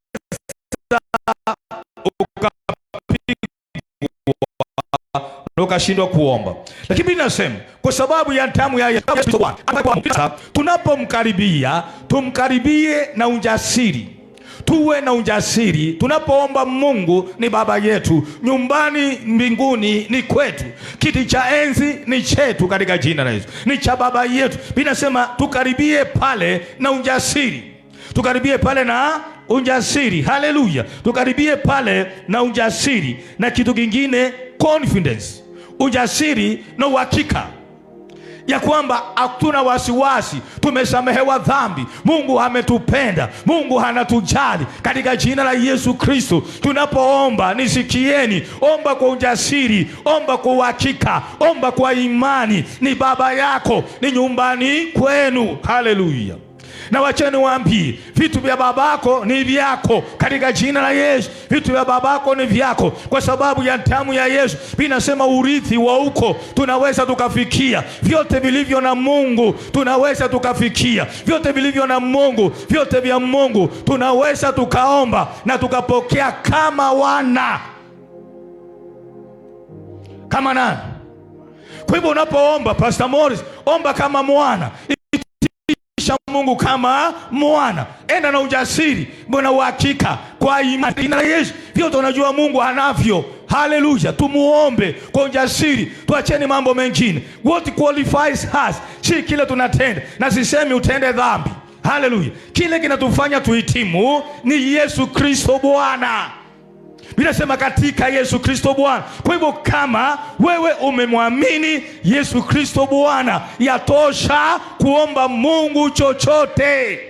ukashindwa kuomba, lakini Biblia inasema kwa sababu ya damu ya Yesu tunapomkaribia, tumkaribie na ujasiri. Tuwe na ujasiri tunapoomba. Mungu ni baba yetu, nyumbani mbinguni ni kwetu, kiti cha enzi ni chetu katika jina la Yesu, ni cha baba yetu. Binasema tukaribie pale na ujasiri, tukaribie pale na ujasiri. Haleluya, tukaribie pale na ujasiri. Na kitu kingine, confidence, ujasiri na uhakika ya kwamba hatuna wasiwasi, tumesamehewa dhambi, Mungu ametupenda, Mungu anatujali katika jina la Yesu Kristo. Tunapoomba, nisikieni, omba kwa ujasiri, omba kwa uhakika, omba kwa imani. Ni baba yako, ni nyumbani kwenu. Haleluya. Na wacheni waambie, vitu vya babako ni vyako katika jina la Yesu. Vitu vya babako ni vyako kwa sababu ya damu ya Yesu. Binasema urithi wa huko tunaweza tukafikia. Vyote vilivyo na Mungu tunaweza tukafikia. Vyote vilivyo na Mungu, vyote vya Mungu tunaweza tukaomba na tukapokea kama wana. Kama nani? Kwa hivyo unapoomba, Pastor Morris, omba kama mwana. Itisha Mungu kama mwana. Enda na ujasiri, mbona uhakika kwa imani na Yesu. Vyote unajua Mungu anavyo. Haleluya, tumuombe kwa ujasiri, tuacheni mambo mengine. What qualifies us si kile tunatenda, na sisemi utende dhambi. Haleluya, kile kinatufanya tuhitimu ni Yesu Kristo Bwana. Biblia inasema katika Yesu Kristo Bwana. Kwa hivyo kama wewe umemwamini Yesu Kristo Bwana, yatosha kuomba Mungu chochote.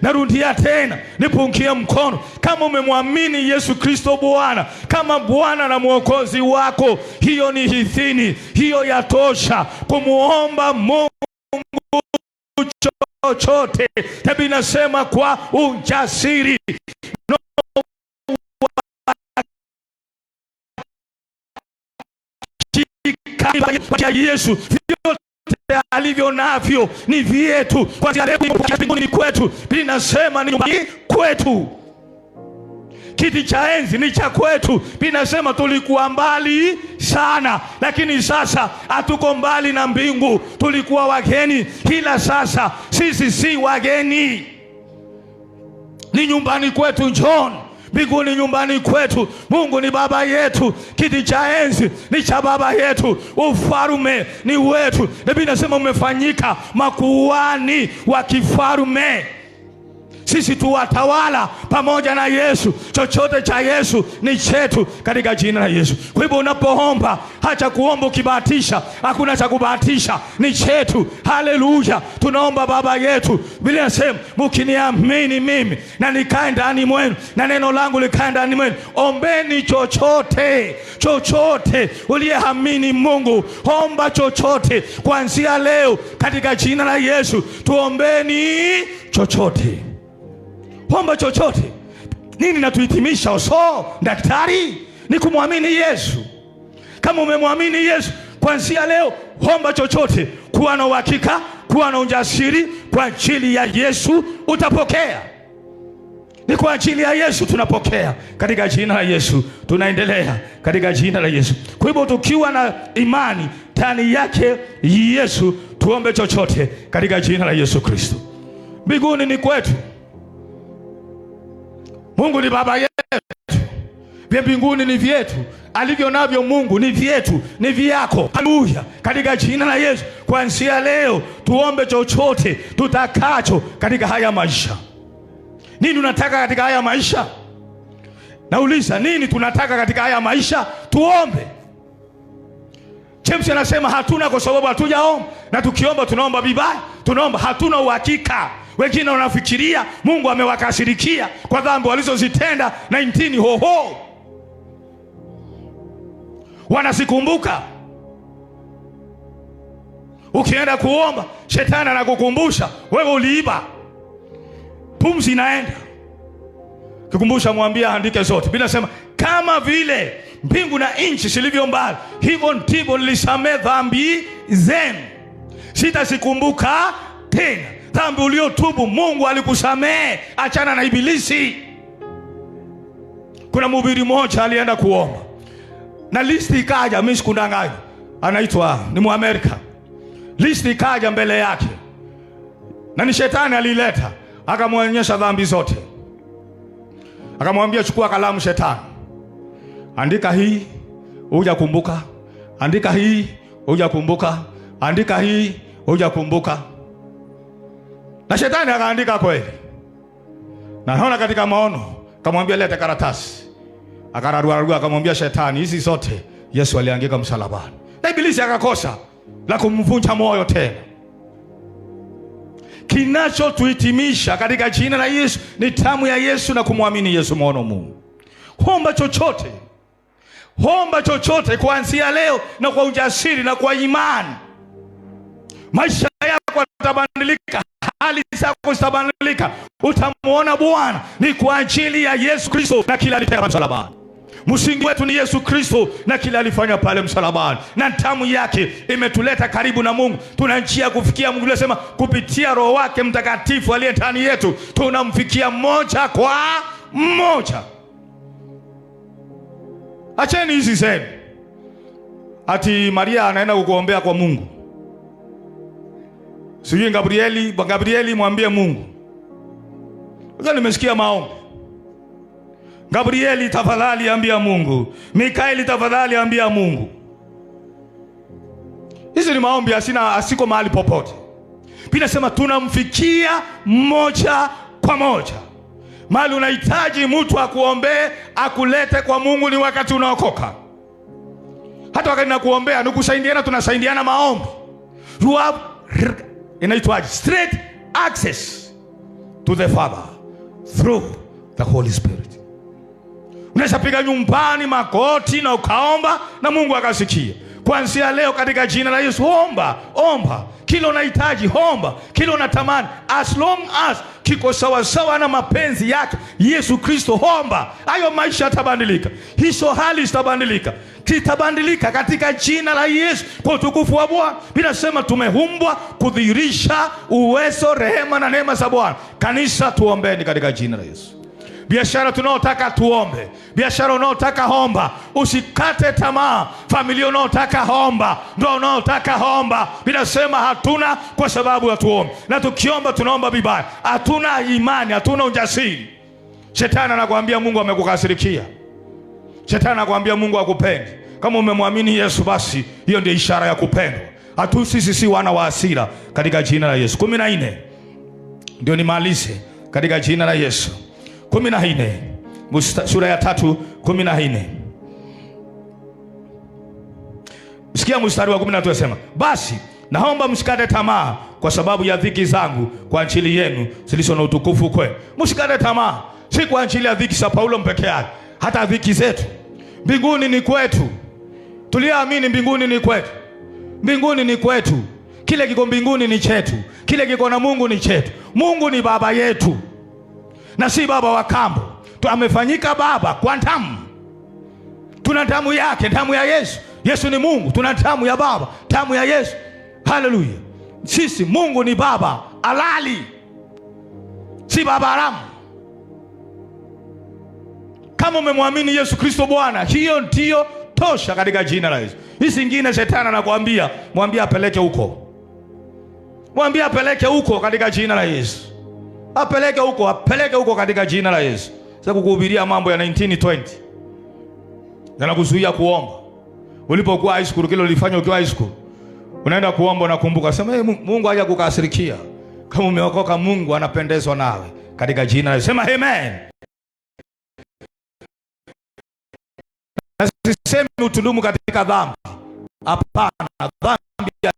Narudia tena, nipungie mkono. Kama umemwamini Yesu Kristo Bwana kama Bwana na Mwokozi wako, hiyo ni idhini, hiyo yatosha kumuomba Mungu chochote. Biblia inasema kwa ujasiri, kwa Yesu vyote alivyo navyo ni vyetu, kwa mbinguni ni kwetu. Biblia inasema ni nyumbani kwetu. Kiti cha enzi ni cha kwetu. Biblia inasema tulikuwa mbali sana, lakini sasa hatuko mbali na mbingu. Tulikuwa wageni, ila sasa sisi si wageni, ni nyumbani kwetu. John, mbinguni nyumbani kwetu. Mungu ni baba yetu. Kiti cha enzi ni cha baba yetu. Ufalme ni wetu. Biblia inasema umefanyika makuhani wa kifalme. Sisi tu watawala pamoja na Yesu. Chochote cha Yesu ni chetu katika jina la Yesu. Kwa hivyo unapoomba, hacha kuomba ukibahatisha. Hakuna cha kubahatisha, ni chetu. Haleluya, tunaomba baba yetu. Biblia inasema mkiniamini mimi na nikae ndani mwenu na neno langu likae ndani mwenu, ombeni chochote. Chochote uliyeamini Mungu, omba chochote kuanzia leo katika jina la Yesu. Tuombeni chochote. Omba chochote. Nini natuhitimisha oso daktari? Ni kumwamini Yesu. Kama umemwamini Yesu kuanzia leo, omba chochote. Kuwa na uhakika, kuwa na ujasiri. Kwa ajili ya Yesu utapokea. Ni kwa ajili ya Yesu tunapokea katika jina la Yesu. Tunaendelea katika jina la Yesu. Kwa hivyo tukiwa na imani ndani yake Yesu, tuombe chochote katika jina la Yesu Kristo. Mbinguni ni kwetu. Mungu ni baba yetu. Vya mbinguni ni vyetu. Alivyo navyo Mungu ni vyetu, ni vyako. Haleluya, katika jina la Yesu. Kuanzia leo tuombe chochote tutakacho katika haya maisha. Nini unataka katika haya maisha? Nauliza, nini tunataka katika haya maisha? Tuombe. James anasema hatuna kwa sababu hatujaomba, na tukiomba tunaomba vibaya. Tunaomba hatuna uhakika. Wengine wanafikiria Mungu amewakasirikia kwa dhambi walizozitenda 19 hoho. Wanasikumbuka. Ukienda kuomba, shetani anakukumbusha wewe uliiba. Pumzi inaenda. Kikumbusha, mwambie andike zote. Biblia inasema kama vile mbingu na nchi zilivyo mbali, hivyo ndivyo nilisamehe dhambi zenu, sitasikumbuka tena. Dhambi uliotubu Mungu alikusamehe. Achana na ibilisi. Kuna mhubiri mmoja alienda kuomba na listi ikaja, mimi sikudanganya, anaitwa ni Muamerika. Listi ikaja mbele yake na ni shetani alileta, akamwonyesha dhambi zote. Akamwambia chukua kalamu shetani, andika hii hujakumbuka, andika hii hujakumbuka, andika hii hujakumbuka. Na shetani akaandika kweli. Na naona katika maono akamwambia leta karatasi. Akararua akamwambia shetani, hizi zote Yesu aliangika msalabani. Na ibilisi akakosa la kumvunja moyo tena. Kinachotuhitimisha katika jina la Yesu ni damu ya Yesu na kumwamini Yesu mwana wa Mungu. Omba chochote. Omba chochote kuanzia leo na kwa ujasiri na kwa imani. Maisha yako yatabadilika. Hali zako zitabadilika. Utamuona Bwana. Ni kwa ajili ya Yesu Kristo na kila alitenda msalabani. Msingi wetu ni Yesu Kristo na kila alifanya pale msalabani, na damu yake imetuleta karibu na Mungu. Tuna njia kufikia Mungu. Anasema kupitia Roho wake Mtakatifu aliye ndani yetu tunamfikia mmoja kwa mmoja. Acheni hizi zenu ati Maria anaenda kukuombea kwa Mungu. Sijui Gabrieli mwambie Mungu. Sasa nimesikia maombi. Gabrieli tafadhali ambia Mungu. Mikaeli tafadhali ambia Mungu. Hizi ni maombi asiko mahali popote. Biblia inasema tunamfikia mmoja kwa moja. Mahali unahitaji mtu akuombee, akulete kwa Mungu ni wakati unaokoka. Hata wakati nakuombea, nukusaidiana, tunasaidiana maombi. You have inaitwaje? Straight access to the Father through the Holy Spirit. Unaweza piga nyumbani makoti na ukaomba na Mungu akasikia. Kuanzia leo katika jina la Yesu, omba kile unahitaji, omba kile unatamani, as long as kiko sawa na mapenzi yake Yesu Kristo, omba. Hayo maisha yatabadilika, hizo hali zitabadilika, kitabadilika katika jina la Yesu, kwa utukufu wa Bwana. Binasema tumeumbwa kudhihirisha uwezo, rehema na neema za Bwana. Kanisa, tuombeni katika jina la Yesu. Biashara tunaotaka tuombe, biashara unaotaka omba, usikate tamaa. Familia unaotaka omba, ndoa unaotaka omba. Binasema hatuna kwa sababu hatuombi, na tukiomba tunaomba vibaya, hatuna imani, hatuna ujasiri. Shetani anakuambia Mungu amekukasirikia. Shetani anakuambia Mungu hakupendi. Kama umemwamini Yesu, basi hiyo ndio ishara ya kupendwa. Sisi si wana wa hasira katika jina la Yesu. 14 ndio nimalize katika jina la Yesu. 14 sura ya 3 14. Sikia mstari wa 13 unasema, basi naomba msikate tamaa kwa sababu ya dhiki zangu kwa ajili yenu zilizo na utukufu kwenu. Msikate tamaa, si kwa ajili ya dhiki za Paulo peke yake, hata dhiki zetu. Mbinguni ni kwetu. Tuliamini mbinguni ni kwetu. Mbinguni ni kwetu. Kile kiko mbinguni ni chetu. Kile kiko na Mungu ni chetu. Mungu ni baba yetu, na si baba wa kambo. Amefanyika baba kwa damu. Tuna damu yake, damu ya Yesu. Yesu ni Mungu, tuna damu ya baba, damu ya Yesu. Haleluya. Sisi Mungu ni baba halali, si baba haramu. Kama umemwamini Yesu Kristo Bwana, hiyo ndio tosha katika jina la Yesu. Hizi zingine shetani anakuambia, mwambie apeleke huko. Mwambie apeleke huko katika jina la Yesu. Apeleke huko katika jina la Yesu. Sasa kukuhubiria mambo ya 1920 yanakuzuia kuomba. Ulipokuwa high school, kile ulifanya ukiwa high school, unaenda kuomba, unakumbuka sema Mungu haja kukasirikia. Kama umeokoka, Mungu anapendezwa nawe katika jina la Yesu. Sema amen. Nasisemi utudumu katika dhambi. Hapana, dhambi ya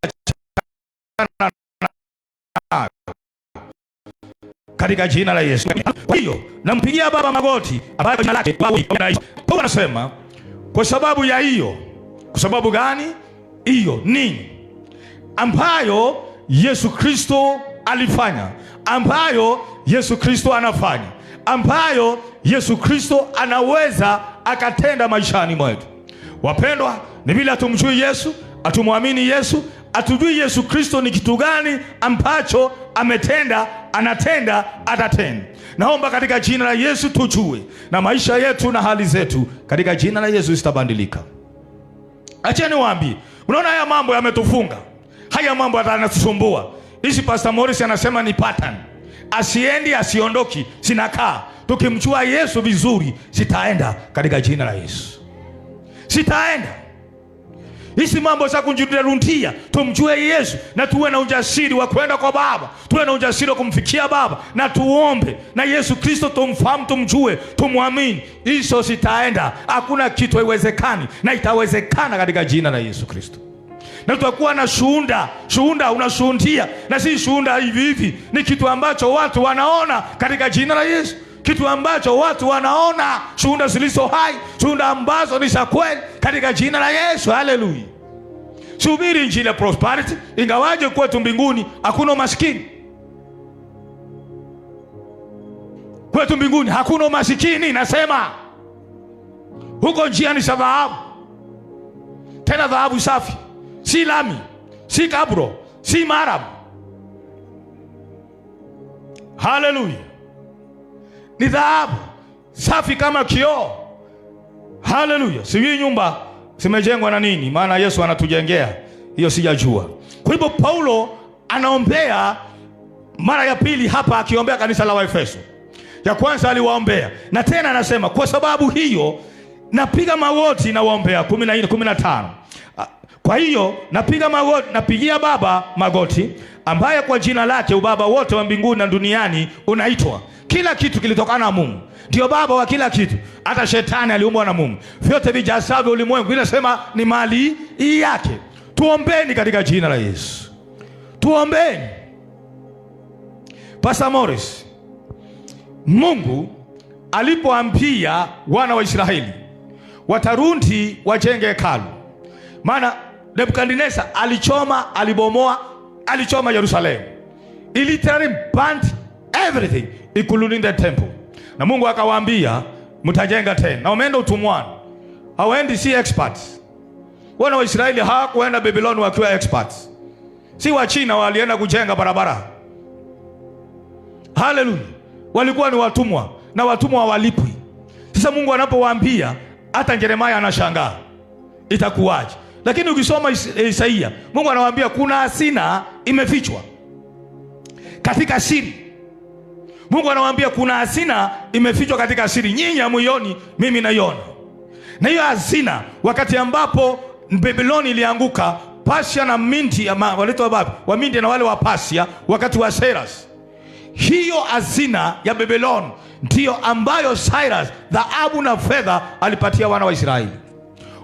katika jina la Yesu. Kwa hiyo nampigia Baba magoti ambaye jina lake Paulo anasema kwa sababu ya hiyo. Kwa sababu gani? Hiyo nini ambayo Yesu Kristo alifanya, ambayo Yesu Kristo anafanya, ambayo Yesu Kristo anaweza akatenda maishani mwetu. Wapendwa, ni bila atumjui Yesu, atumwamini Yesu, atujui Yesu Kristo ni kitu gani ambacho ametenda, anatenda, atatenda. Naomba katika jina la Yesu tujue, na maisha yetu na hali zetu katika jina la Yesu zitabadilika. Acheni waambie, unaona haya mambo yametufunga, haya mambo yanatusumbua. Hizi Pastor Morris anasema ni pattern, asiendi asiondoki, sinakaa. Tukimjua Yesu vizuri, sitaenda katika jina la Yesu, sitaenda. Hizi mambo za kujirundia, tumjue Yesu na tuwe na ujasiri wa kwenda kwa Baba, tuwe na ujasiri wa kumfikia Baba na tuombe na Yesu Kristo, tumfahamu, tumjue, tumwamini. Hizo sitaenda. Hakuna kitu haiwezekani, na itawezekana katika jina la Yesu Kristo. Na tutakuwa na shuhuda, unashuhudia, na si shuhuda hivi hivi, ni kitu ambacho watu wanaona katika jina la Yesu. Kitu ambacho watu wanaona, shuhuda zilizo hai, shuhuda ambazo ni za kweli katika jina la Yesu. Haleluya. Subiri injili ya prosperity, ingawaje kwetu mbinguni hakuna maskini. Kwetu mbinguni hakuna maskini, nasema. Huko njia ni dhahabu. Tena dhahabu safi. Si lami, si kabro, si marabu. Haleluya. Ni dhahabu safi kama kioo. Haleluya. Sijui nyumba zimejengwa na nini, maana Yesu anatujengea, hiyo sijajua. Kwa hivyo Paulo anaombea mara ya pili hapa, akiombea kanisa la Waefeso. Ya kwanza aliwaombea, na tena anasema kwa sababu hiyo napiga magoti na waombea. 14:15. Kwa hiyo napiga magoti, napigia Baba magoti, ambaye kwa jina lake ubaba wote wa mbinguni na duniani unaitwa. Kila kitu kilitokana na Mungu, ndio baba wa kila kitu. Hata shetani aliumbwa na Mungu, vyote vijazavyo ulimwengu inasema ni mali yake. Tuombeni katika jina la Yesu, tuombeni. Pastor Morris, Mungu alipoambia wana wa Israeli watarundi wajenge hekalu, maana Nebukadnezar alichoma, alibomoa, alichoma Yerusalemu. He literally burnt everything including the temple. Na Mungu akawaambia mtajenga tena, na wameenda utumwani. Hawaendi si experts. Wana wa Israeli hawakuenda Babylon wakiwa experts. Si wa China walienda kujenga barabara. Hallelujah. Walikuwa ni watumwa, na watumwa hawalipwi. Sasa Mungu anapowaambia, hata Yeremia anashangaa itakuwaje. Lakini ukisoma Isaia, Mungu anawaambia kuna hazina imefichwa katika siri. Mungu anawaambia kuna hazina imefichwa katika siri, nyinyi hamuioni, mimi naiona. Na hiyo hazina, wakati ambapo Babyloni ilianguka, Persia na Mindi walitwa wapi? Wa Mindi na wale wa Persia wakati wa Cyrus. Hiyo hazina ya Babylon ndiyo ambayo Cyrus dhahabu na fedha alipatia wana wa Israeli.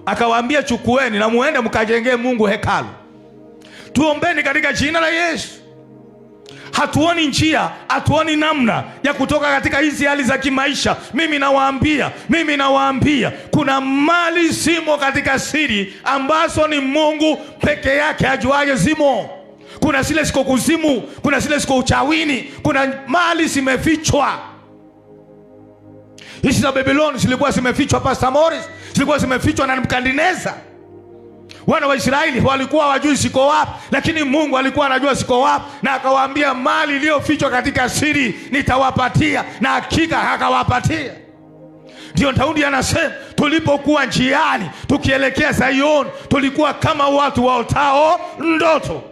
Akawaambia chukueni na muende mkajengee Mungu hekalu. Tuombeni katika jina la Yesu. Hatuoni njia, hatuoni namna ya kutoka katika hizi hali za kimaisha. Mimi nawaambia kuna mali zimo katika siri ambazo ni Mungu peke yake ajuaye zimo. Kuna zile ziko kuzimu, kuna zile ziko uchawini, kuna mali zimefichwa. Hizi za Babylon zilikuwa zimefichwa, Pastor Morris, zilikuwa zimefichwa na Nebukadnezar. Wana wa Israeli walikuwa wajui ziko wapi, lakini Mungu alikuwa anajua ziko wapi, na akawaambia mali iliyofichwa katika siri nitawapatia, na hakika akawapatia. Ndio Daudi anasema tulipokuwa njiani tukielekea Sayuni, tulikuwa kama watu waotao ndoto.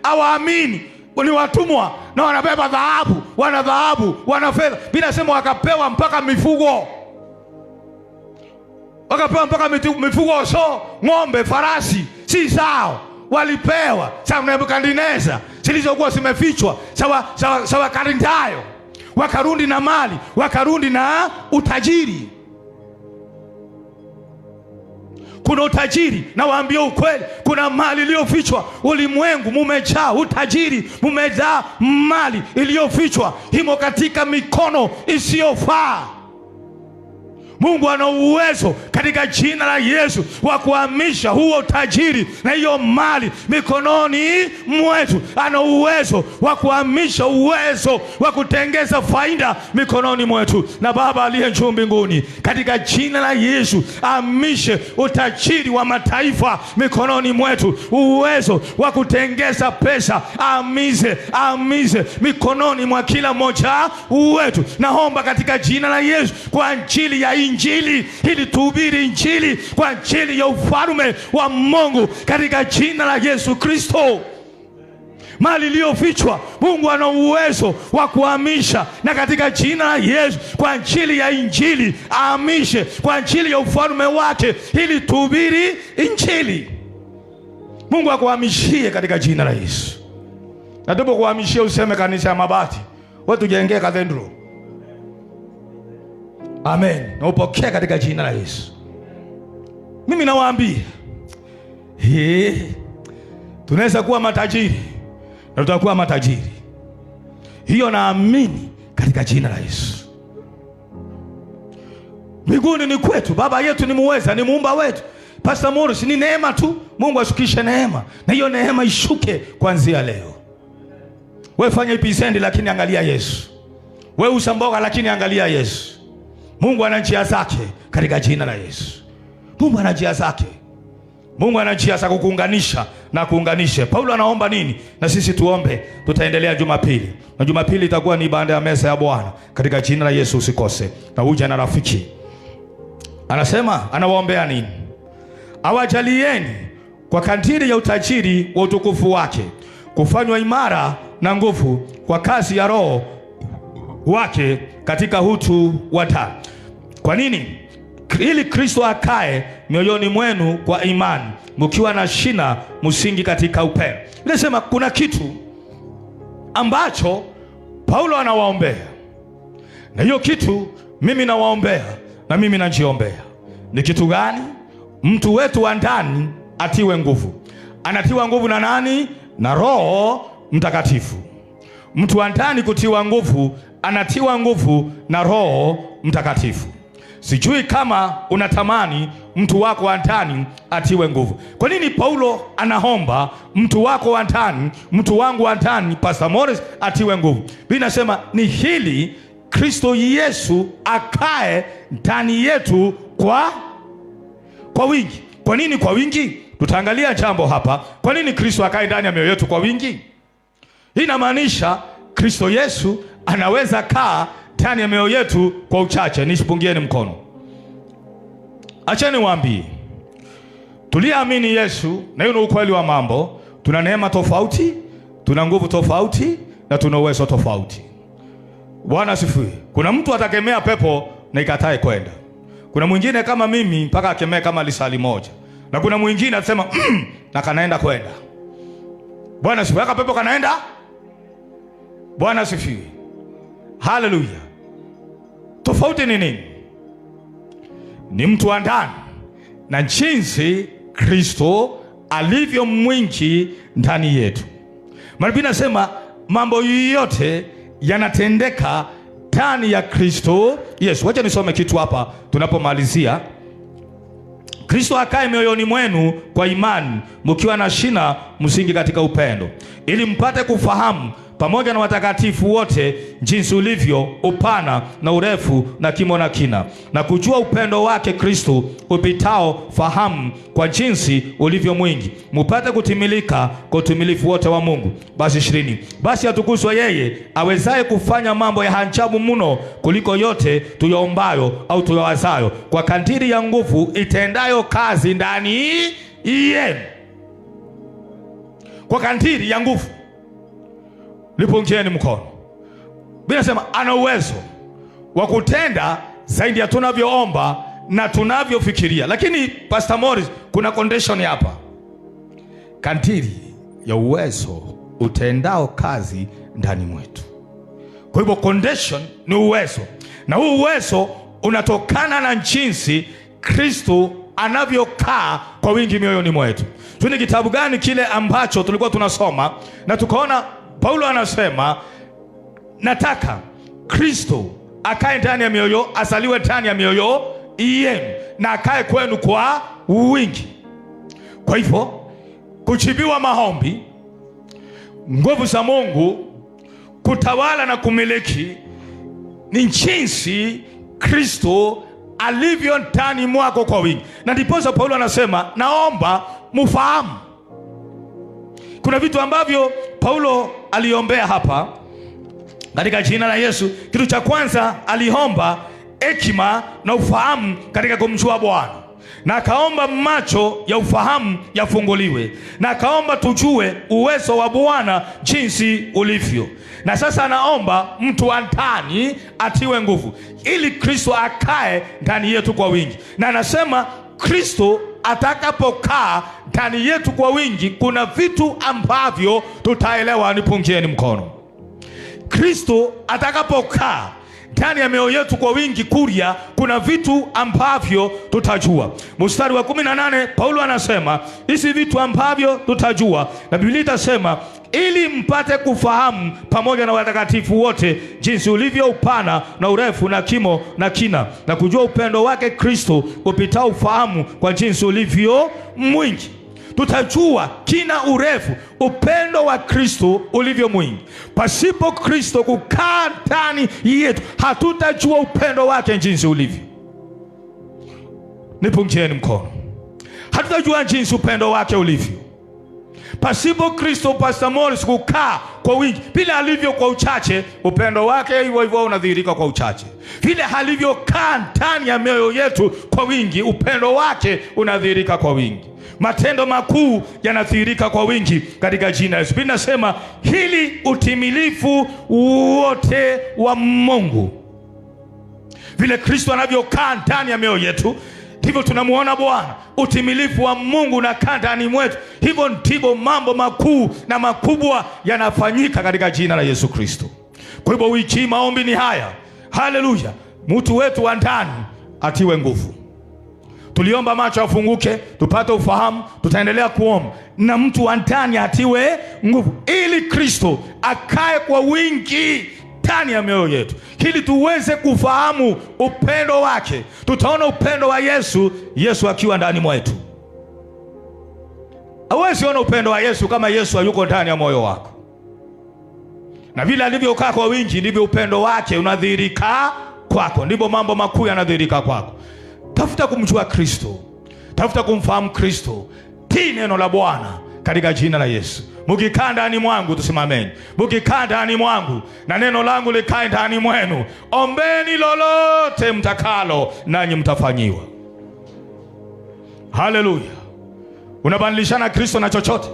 Hawaamini, ni watumwa na wanabeba dhahabu, wana fedha. Bila sema wakapewa mpaka mifugo. Wakapewa mpaka mifugo, so ng'ombe, farasi, si zao. Walipewa sawa Nebukadnezar, zilizokuwa zimefichwa sawa Karindayo. Wakarundi na mali, wakarundi na utajiri. Kuna utajiri, na waambia ukweli, kuna mali iliyofichwa. Ulimwengu mumejaa utajiri, mumejaa mali iliyofichwa, imo katika mikono isiyofaa. Mungu ana uwezo katika jina la Yesu wa kuhamisha huo utajiri na hiyo mali mikononi mwetu. Ana uwezo wa kuhamisha, uwezo wa kutengeza faida mikononi mwetu. Na Baba aliye juu mbinguni, katika jina la Yesu, ahamishe utajiri wa mataifa mikononi mwetu. Uwezo wa kutengeza pesa ahamishe mikononi mwa kila mmoja wetu. Naomba katika jina la Yesu kwa ajili ya Injili, ili tuhubiri Injili kwa ajili ya ufalme wa Mungu katika jina la Yesu Kristo. Mali iliyofichwa Mungu ana uwezo wa kuhamisha, na katika jina la Yesu kwa ajili ya Injili ahamishe kwa ajili ya ufalme wake, ili tuhubiri Injili. Mungu akuhamishie katika jina la Yesu. Na tupo kuhamishia, useme kanisa ya mabati wewe tujengee cathedral. Amen. Na upokea katika jina la Yesu. Mimi nawaambia, tunaweza kuwa matajiri na tutakuwa matajiri. Hiyo naamini katika jina la Yesu. Mbinguni ni kwetu, Baba yetu ni muweza, ni muumba wetu. Pastor Morris, ni neema tu. Mungu ashukishe neema, na hiyo neema ishuke kuanzia leo. Wewe fanya ipisendi, lakini angalia Yesu. Wewe usamboga, lakini angalia Yesu. Mungu ana njia zake katika jina la Yesu. Mungu ana njia zake. Mungu ana njia za kukuunganisha na kuunganishe. Paulo anaomba nini? Na sisi tuombe. Tutaendelea Jumapili, na Jumapili itakuwa ni ibada ya meza ya Bwana katika jina la Yesu. Usikose na uje na rafiki. Anasema anawaombea nini? Awajalieni kwa kadiri ya utajiri wa utukufu wake kufanywa imara na nguvu kwa kazi ya Roho wake katika utu wa ndani. Kwa nini? Ili Kristo akae mioyoni mwenu kwa imani, mkiwa na shina msingi katika upendo. Inasema kuna kitu ambacho Paulo anawaombea, na hiyo kitu mimi nawaombea na mimi najiombea. Ni kitu gani? Mtu wetu wa ndani atiwe nguvu. Anatiwa nguvu na nani? Na Roho Mtakatifu. Mtu wa ndani kutiwa nguvu, anatiwa nguvu na Roho Mtakatifu. Sijui kama unatamani mtu wako wa ndani atiwe nguvu. Kwa nini Paulo anaomba mtu wako wa ndani, mtu wangu wa ndani, Pastor Morris, atiwe nguvu? Biblia inasema ni hili Kristo Yesu akae ndani yetu kwa wingi. Kwa nini kwa wingi? Tutaangalia jambo hapa. Kwa nini Kristo akae ndani ya mioyo yetu kwa wingi? Hii inamaanisha Kristo Yesu anaweza kaa ndani ya mioyo yetu kwa uchache. Nishipungieni mkono. Acheni waambie, tuliamini Yesu, na hiyo ni ukweli wa mambo. Tuna neema tofauti, tuna nguvu tofauti, na tuna uwezo tofauti. Bwana asifiwe. Kuna mtu atakemea pepo na ikatae kwenda. Kuna mwingine kama mimi mpaka akemee kama lisali moja. Na kuna mwingine atasema na kanaenda kwenda. Bwana asifiwe. Aka pepo kanaenda. Bwana asifiwe. Haleluya. Tofauti ni nini? Ni mtu wa ndani na jinsi Kristo alivyo mwingi ndani yetu. Biblia inasema mambo yote yanatendeka ndani ya Kristo Yesu. Wacha nisome kitu hapa tunapomalizia. Kristo akae mioyoni mwenu kwa imani, mkiwa na shina msingi katika upendo, ili mpate kufahamu pamoja na watakatifu wote jinsi ulivyo upana na urefu na kimo na kina, na kujua upendo wake Kristo upitao fahamu, kwa jinsi ulivyo mwingi, mupate kutimilika kwa utimilifu wote wa Mungu. Basi 20, basi atukuzwe yeye awezaye kufanya mambo ya ajabu mno kuliko yote tuyaombayo au tuyawazayo, kwa kadiri ya nguvu itendayo kazi ndani yenu. Kwa kadiri ya nguvu. Lipungieni mkono. Biblia inasema ana uwezo wa kutenda zaidi ya tunavyoomba na tunavyofikiria. Lakini Pastor Morris, kuna condition hapa. Kadiri ya uwezo utendao kazi ndani mwetu. Kwa hivyo condition ni uwezo. Na huu uwezo unatokana na jinsi Kristo anavyokaa kwa wingi mioyoni mwetu. Tuni kitabu gani kile ambacho tulikuwa tunasoma na tukaona Paulo anasema nataka Kristo akae ndani ya mioyo, asaliwe ndani ya mioyo yenu, na akae kwenu kwa wingi. Kwa hivyo kujibiwa maombi, nguvu za Mungu, kutawala na kumiliki ni jinsi Kristo alivyo ndani mwako kwa wingi. Na ndiposa Paulo anasema naomba mufahamu. Kuna vitu ambavyo Paulo aliombea hapa katika jina la Yesu. Kitu cha kwanza aliomba hekima na ufahamu katika kumjua Bwana, na akaomba macho ya ufahamu yafunguliwe, na akaomba tujue uwezo wa Bwana jinsi ulivyo. Na sasa anaomba mtu wa ndani atiwe nguvu ili Kristo akae ndani yetu kwa wingi. Na anasema Kristo atakapokaa ndani yetu kwa wingi, kuna vitu ambavyo tutaelewa. Nipungieni mkono. Kristo atakapokaa ndani ya mioyo yetu kwa wingi kuria, kuna vitu ambavyo tutajua. Mstari wa 18 Paulo anasema hizi vitu ambavyo tutajua, na Biblia itasema ili mpate kufahamu pamoja na watakatifu wote jinsi ulivyo upana na urefu na kimo na kina, na kujua upendo wake Kristo upitao ufahamu, kwa jinsi ulivyo mwingi. Tutajua kina, urefu, upendo wa Kristo ulivyo mwingi. Pasipo Kristo kukaa ndani yetu, hatutajua upendo wake jinsi ulivyo. Nipungieni mkono. Hatutajua jinsi upendo wake ulivyo. Pasipo Kristo, Pastor Morris, kukaa kwa wingi, vile alivyo kwa uchache, upendo wake hivyo hivyo unadhihirika kwa uchache. Vile alivyokaa ndani ya mioyo yetu kwa wingi, upendo wake unadhihirika kwa wingi. Matendo makuu yanadhihirika kwa wingi katika jina la Yesu. Biblia inasema hili utimilifu wote wa Mungu. Vile Kristo anavyokaa ndani ya mioyo yetu, ndivyo tunamuona Bwana. Utimilifu wa Mungu unakaa ndani mwetu. Hivyo ndivyo mambo makuu na makubwa yanafanyika katika jina la Yesu Kristo. Kwa hivyo wiki maombi ni haya. Haleluya. Mtu wetu wa ndani atiwe nguvu. Tuliomba macho afunguke, tupate ufahamu. Tutaendelea kuomba na mtu wa ndani atiwe nguvu, ili Kristo akae kwa wingi ndani ya mioyo yetu, ili tuweze kufahamu upendo wake. Tutaona upendo wa Yesu, Yesu akiwa ndani mwetu. Hawezi ona upendo wa Yesu kama Yesu hayuko ndani ya moyo wako. Na vile alivyokaa kwa wingi, ndivyo upendo wake unadhihirika kwako, ndivyo mambo makuu yanadhihirika kwako. Tafuta kumjua Kristo, tafuta kumfahamu Kristo. Tii neno la Bwana katika jina la Yesu. Mukikaa ndani mwangu, tusimameni. Mukikaa ndani mwangu na neno langu likae ndani mwenu, ombeni lolote mtakalo, nanyi mtafanyiwa. Haleluya. Unabadilishana Kristo na chochote?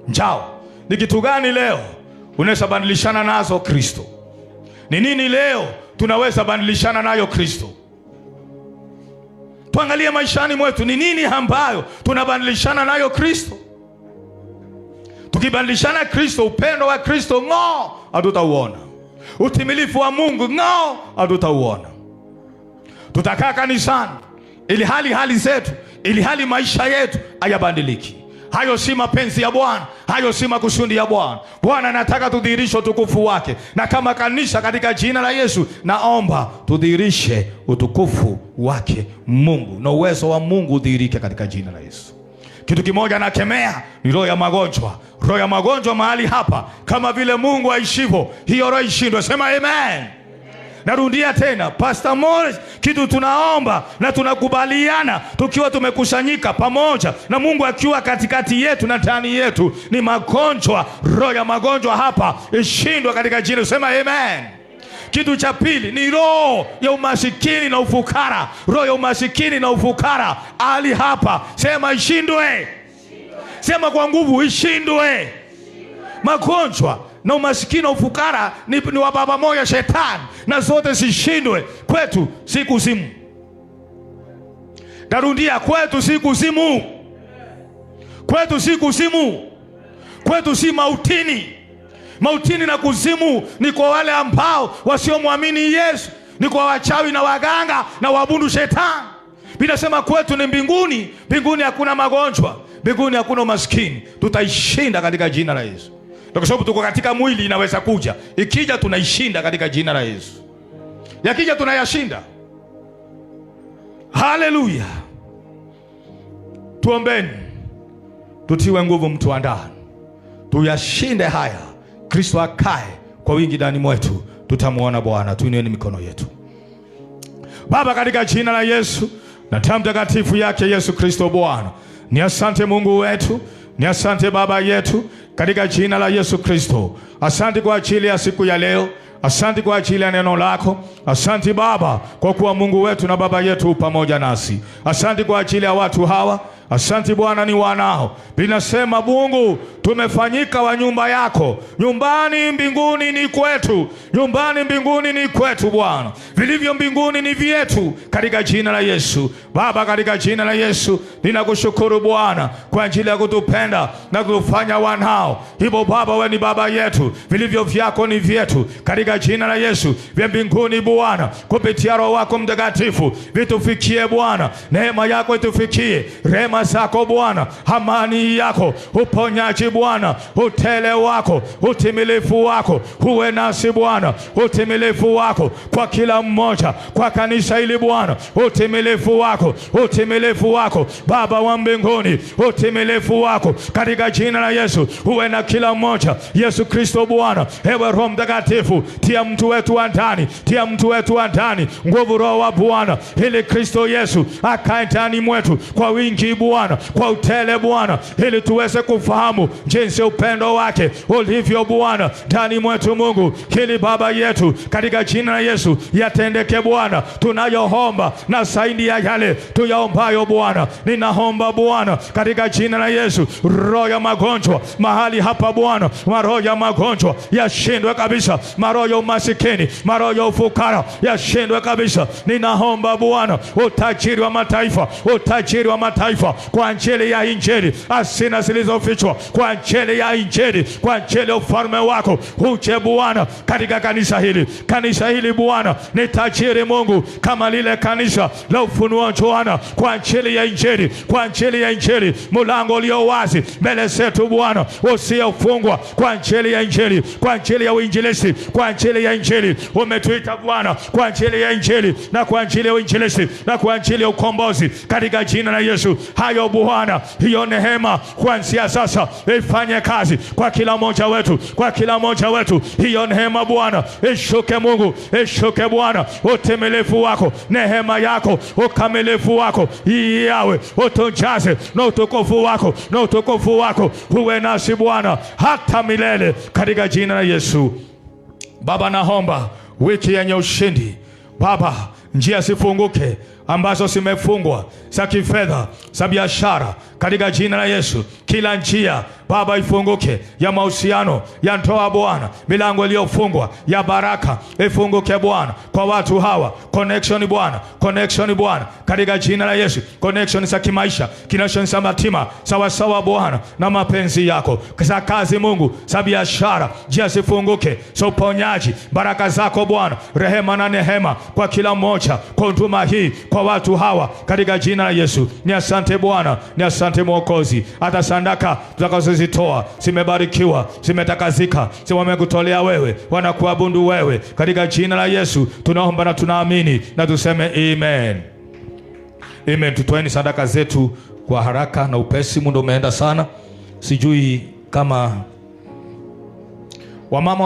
Njao ni kitu gani leo unaweza badilishana nazo Kristo? Ni nini leo tunaweza badilishana nayo Kristo? Tuangalie maishani mwetu, ni nini ambayo tunabadilishana nayo Kristo? Tukibadilishana Kristo, upendo wa Kristo hatutauona. Utimilifu wa Mungu hatutauona. Tutakaa kanisani ili hali zetu, ili hali maisha yetu hayabadiliki. Hayo si mapenzi ya Bwana, hayo si makusudi ya Bwana. Bwana anataka tudhihirishe utukufu wake, na kama kanisa katika jina la Yesu naomba tudhihirishe utukufu wake Mungu, na uwezo wa Mungu udhihirike katika jina la Yesu. Kitu kimoja nakemea ni roho ya magonjwa. Roho ya magonjwa mahali hapa, kama vile Mungu aishivyo, hiyo roho ishindwe. Sema amen. Narudia tena, Pastor Morris, kitu tunaomba na tunakubaliana tukiwa tumekusanyika pamoja na Mungu akiwa katikati yetu na ndani yetu, ni magonjwa. Roho ya magonjwa hapa ishindwe katika jina. Sema amen. Kitu cha pili ni roho ya umasikini na ufukara. Roho ya umasikini na ufukara ali hapa, sema ishindwe. Sema kwa nguvu, ishindwe. Magonjwa na umasikini na ufukara ni wa baba moja, Shetani, na zote zishindwe. Kwetu si kuzimu. Narudia, kwetu si kuzimu. Kwetu si kuzimu. Kwetu si mautini. Mautini na kuzimu ni kwa wale ambao wasiomwamini Yesu, ni kwa wachawi na waganga na waabudu Shetani. Biblia sema kwetu ni mbinguni. Mbinguni hakuna magonjwa, mbinguni hakuna umaskini. Tutaishinda katika jina la Yesu. Kwa sababu tuko katika mwili, inaweza kuja. Ikija tunaishinda katika jina la Yesu. Yakija tunayashinda. Haleluya. Tuombeni, tutiwe nguvu mtu wa ndani, tuyashinde haya. Kristo akae kwa wingi ndani mwetu, tutamuona Bwana. Tuinueni mikono yetu. Baba, katika jina la Yesu na damu takatifu yake Yesu Kristo, Bwana, ni asante Mungu wetu, ni asante Baba yetu, katika jina la Yesu Kristo. Asante kwa ajili ya siku ya leo. Asante kwa ajili ya neno lako. Asante Baba kwa kuwa Mungu wetu na Baba yetu pamoja nasi. Asante kwa ajili ya watu hawa. Asante Bwana, ni wanao. Binasema Mungu, tumefanyika wa nyumba yako. Nyumbani mbinguni ni kwetu. Nyumbani mbinguni ni kwetu Bwana. Vilivyo mbinguni ni vyetu katika jina la Yesu. Baba, katika jina la Yesu ninakushukuru Bwana kwa ajili ya kutupenda na kutufanya wanao. Hivyo Baba, wewe ni Baba yetu. Vilivyo vyako ni vyetu katika jina la Yesu. Vya mbinguni Bwana, kupitia Roho wako Mtakatifu vitufikie Bwana. Neema yako itufikie. Rehema zako Bwana, amani yako, uponyaji Bwana, utele wako, utimilifu wako uwe nasi Bwana. Utimilifu wako kwa kila mmoja, kwa kanisa hili Bwana. Utimilifu wako, utimilifu wako Baba wa mbinguni, utimilifu wako katika jina la Yesu uwe na kila mmoja. Yesu Kristo Bwana, ewe Roho Mtakatifu, tia mtu wetu wa ndani, tia mtu wetu wa ndani nguvu, Roho wa Bwana, ili Kristo Yesu akae ndani mwetu kwa wingi Bwana. Bwana kwa utele Bwana, ili tuweze kufahamu jinsi upendo wake ulivyo Bwana ndani mwetu Mungu, ili Baba yetu katika jina la Yesu yatendeke Bwana tunayoomba, na zaidi ya yale tuyaombayo Bwana. Ninaomba Bwana katika jina la Yesu, roho ya magonjwa mahali hapa Bwana, maroho ya magonjwa yashindwe kabisa, maroho ya umasikini, maroho ya ufukara yashindwe kabisa. Ninaomba Bwana utajiri wa mataifa, utajiri wa mataifa kwa ajili ya injili, asina zilizofichwa kwa ajili ya injili, kwa ajili ya ufalme wako uje Bwana katika kanisa hili. Kanisa hili Bwana ni tajiri Mungu, kama lile kanisa la Ufunuo Yohana, kwa ajili ya injili, kwa ajili ya injili, mlango ulio wazi mbele zetu Bwana usiofungwa kwa ajili ya injili, kwa ajili ya uinjilisti, kwa ajili ya injili. Umetuita Bwana kwa ajili ya injili na kwa ajili ya uinjilisti na kwa ajili ya ukombozi katika jina la Yesu. Hayo Bwana, hiyo neema kuanzia sasa ifanye kazi kwa kila mmoja wetu, kwa kila mmoja wetu. Hiyo neema Bwana ishuke Mungu, ishuke Bwana, utimilifu wako, neema yako, ukamilifu wako yawe utujaze na utukufu wako, na utukufu wako uwe nasi Bwana hata milele katika jina la Yesu. Baba, naomba wiki yenye ushindi Baba, njia zifunguke ambazo zimefungwa za kifedha, za biashara katika jina la Yesu. Kila njia Baba ifunguke, ya mahusiano, ya ndoa Bwana, milango iliyofungwa ya baraka ifunguke Bwana kwa watu hawa. Connection Bwana, connection Bwana katika jina la Yesu. Connection za kimaisha, connection za matima sawa sawa Bwana na mapenzi yako, za kazi Mungu, za biashara, njia zifunguke, za uponyaji, baraka zako Bwana, rehema na nehema kwa kila mmoja, kwa huduma hii, kwa watu hawa katika jina la Yesu. Ni asante Bwana, ni asante Mwokozi. Hata sadaka tutakazozitoa zimebarikiwa, zimetakazika, wamekutolea wewe, wanakuabudu wewe katika jina la Yesu. Tunaomba na tunaamini na tuseme amen. Amen. Tutoeni sadaka zetu kwa haraka na upesi, muda umeenda sana. Sijui kama wamama